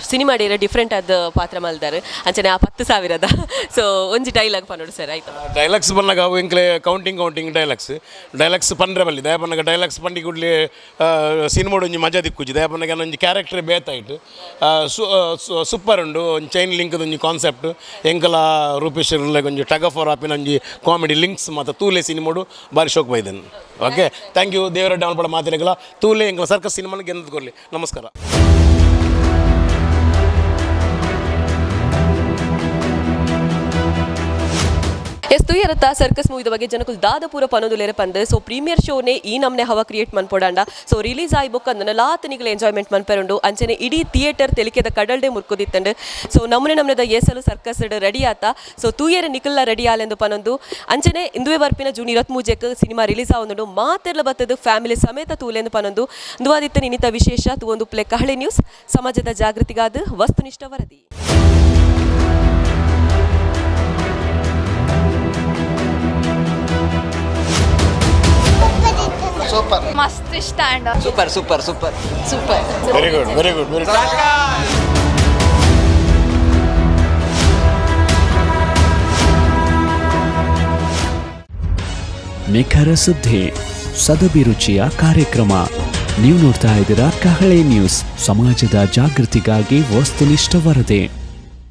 ಸಿನಿಮಾ ಡೇರ ಡಿಫ್ರೆಂಟ್ ಆದ ಪಾತ್ರ ಮಲ್ದಾರೆ ಅಂಚನೆ ಆ 10,000 ಸೊ ಒಂಜಿ ಡೈಲಾಗ್ ಪನ್ನೋಡು ಸರ್ ಆಯ್ತು ಡೈಲಾಗ್ಸ್ ಬಂದಾಗ ಅವು ಎಂಕ್ಲೆ ಕೌಂಟಿಂಗ್ ಡೈಲಾಗ್ಸ್ ಪಂಡ್ರೆ ಬಲ್ಲಿ ದಯಪನ್ನಾಗ ಡೈಲಾಗ್ಸ್ ಪಂಡಿ ಕೂಡಲೇ ಸಿನಿಮಾಡು ಒಂಜಿ ಮಜಾ ದಿಕ್ಕುಜಿ ದಯಪನ್ನಾಗ ಒಂಜಿ ಕ್ಯಾರೆಕ್ಟರ್ ಬೇತಾಯಿಟ್ಟು ಸೂಪರ್ ಉಂಡು ಒಂದು ಚೈನ್ ಲಿಂಕ್ದು ಒಂಜಿ ಕಾನ್ಸೆಪ್ಟ್ ಎಂಕಲ ರೂಪೇಶ್ ಒಂಜಿ ಟಗ್ ಆಫ್ ವಾರ್ ಆಪಿನ ಒಂಜಿ ಕಾಮಿಡಿ ಲಿಂಕ್ಸ್ ಮತ್ತು ತೂಲೆ ಸಿನಿಮಾಡು ಬಾರಿ ಶೋಕ್ ಬೈದನ್ ಓಕೆ ಥ್ಯಾಂಕ್ ಯು ದೇವರ ಡೌನ್ ಪಡ ಮಾತಿನಗಲ ತೂಲೆ ಎಂಕಲ ಸರ್ಕಸ್ ಸಿನಿಮಾನ ಗೆಂದದ್ದು ಕೊಡಲಿ ನಮಸ್ಕಾರ ಎಸ್ ತುಯರತ್ತ ಸರ್ಕಸ್ ಮೂವಿದ ಬಗ್ಗೆ ಜನಕ್ಕೂ ದಾದಪೂರ ಪನೋದುಲೇರ ಪಂದು ಸೊ ಪ್ರೀಮಿಯರ್ ಶೋನೇ ಈ ನಮ್ನೆ ಹವಾ ಕ್ರಿಯೇಟ್ ಮನ್ಪೊಡಾಂಡ ಸೊ ರಿಲೀಸ್ ಆಗಿ ಬುಕ್ ಅಂದನ ಲಾತನಿಗಳು ಎಂಜಾಯ್ಮೆಂಟ್ ಮನ್ಪೆರುಂಡು ಅಂಚನೆ ಇಡೀ ಥಿಯೇಟರ್ ತೆಲಿಕೆದ ಕಡಲ್ಡೆ ಮುರ್ಕುದಿತ್ತಂಡು ಸೊ ನಮ್ಮನೆದ ಏಸಲು ಸರ್ಕಸ್ ರೆಡಿ ಆತ ಸೊ ತೂಯರ ನಿಕಲ್ಲ ರೆಡಿ ಆಲೆಂದು ಪನೊಂದು ಅಂಚನೆ ಇಂದುವೆ ಬರ್ಪಿನ ಜೂನ್ 23 ಸಿನಿಮಾ ರಿಲೀಸ್ ಆವೊಂದುಂಡು ಮಾತೆರ್ಲ ಬತ್ತದು ಫ್ಯಾಮಿಲಿ ಸಮೇತ ತೂಲೆಂದು ಪನೊಂದು ದುವಾದಿತ್ತ ನಿನಿತ ವಿಶೇಷ ತೂವೊಂದು ಪ್ಲೇ ಕಹಳೆ ನ್ಯೂಸ್ ಸಮಾಜದ ಜಾಗೃತಿಗಾದ ವಸ್ತುನಿಷ್ಠ ವರದಿ ಸೂಪರ್ ಮಸ್ತ್ ಇಷ್ಟ ಅಂಡ್ ಸೂಪರ್ ವೆರಿ ಗುಡ್ ನಿಖರ ಸುದ್ದಿ ಸದಭಿರುಚಿಯ ಕಾರ್ಯಕ್ರಮ ನೀವು ನೋಡ್ತಾ ಇದ್ದೀರಾ ಕಹಳೆ ನ್ಯೂಸ್ ಸಮಾಜದ ಜಾಗೃತಿಗಾಗಿ ವಸ್ತುನಿಷ್ಠ ವರದಿ.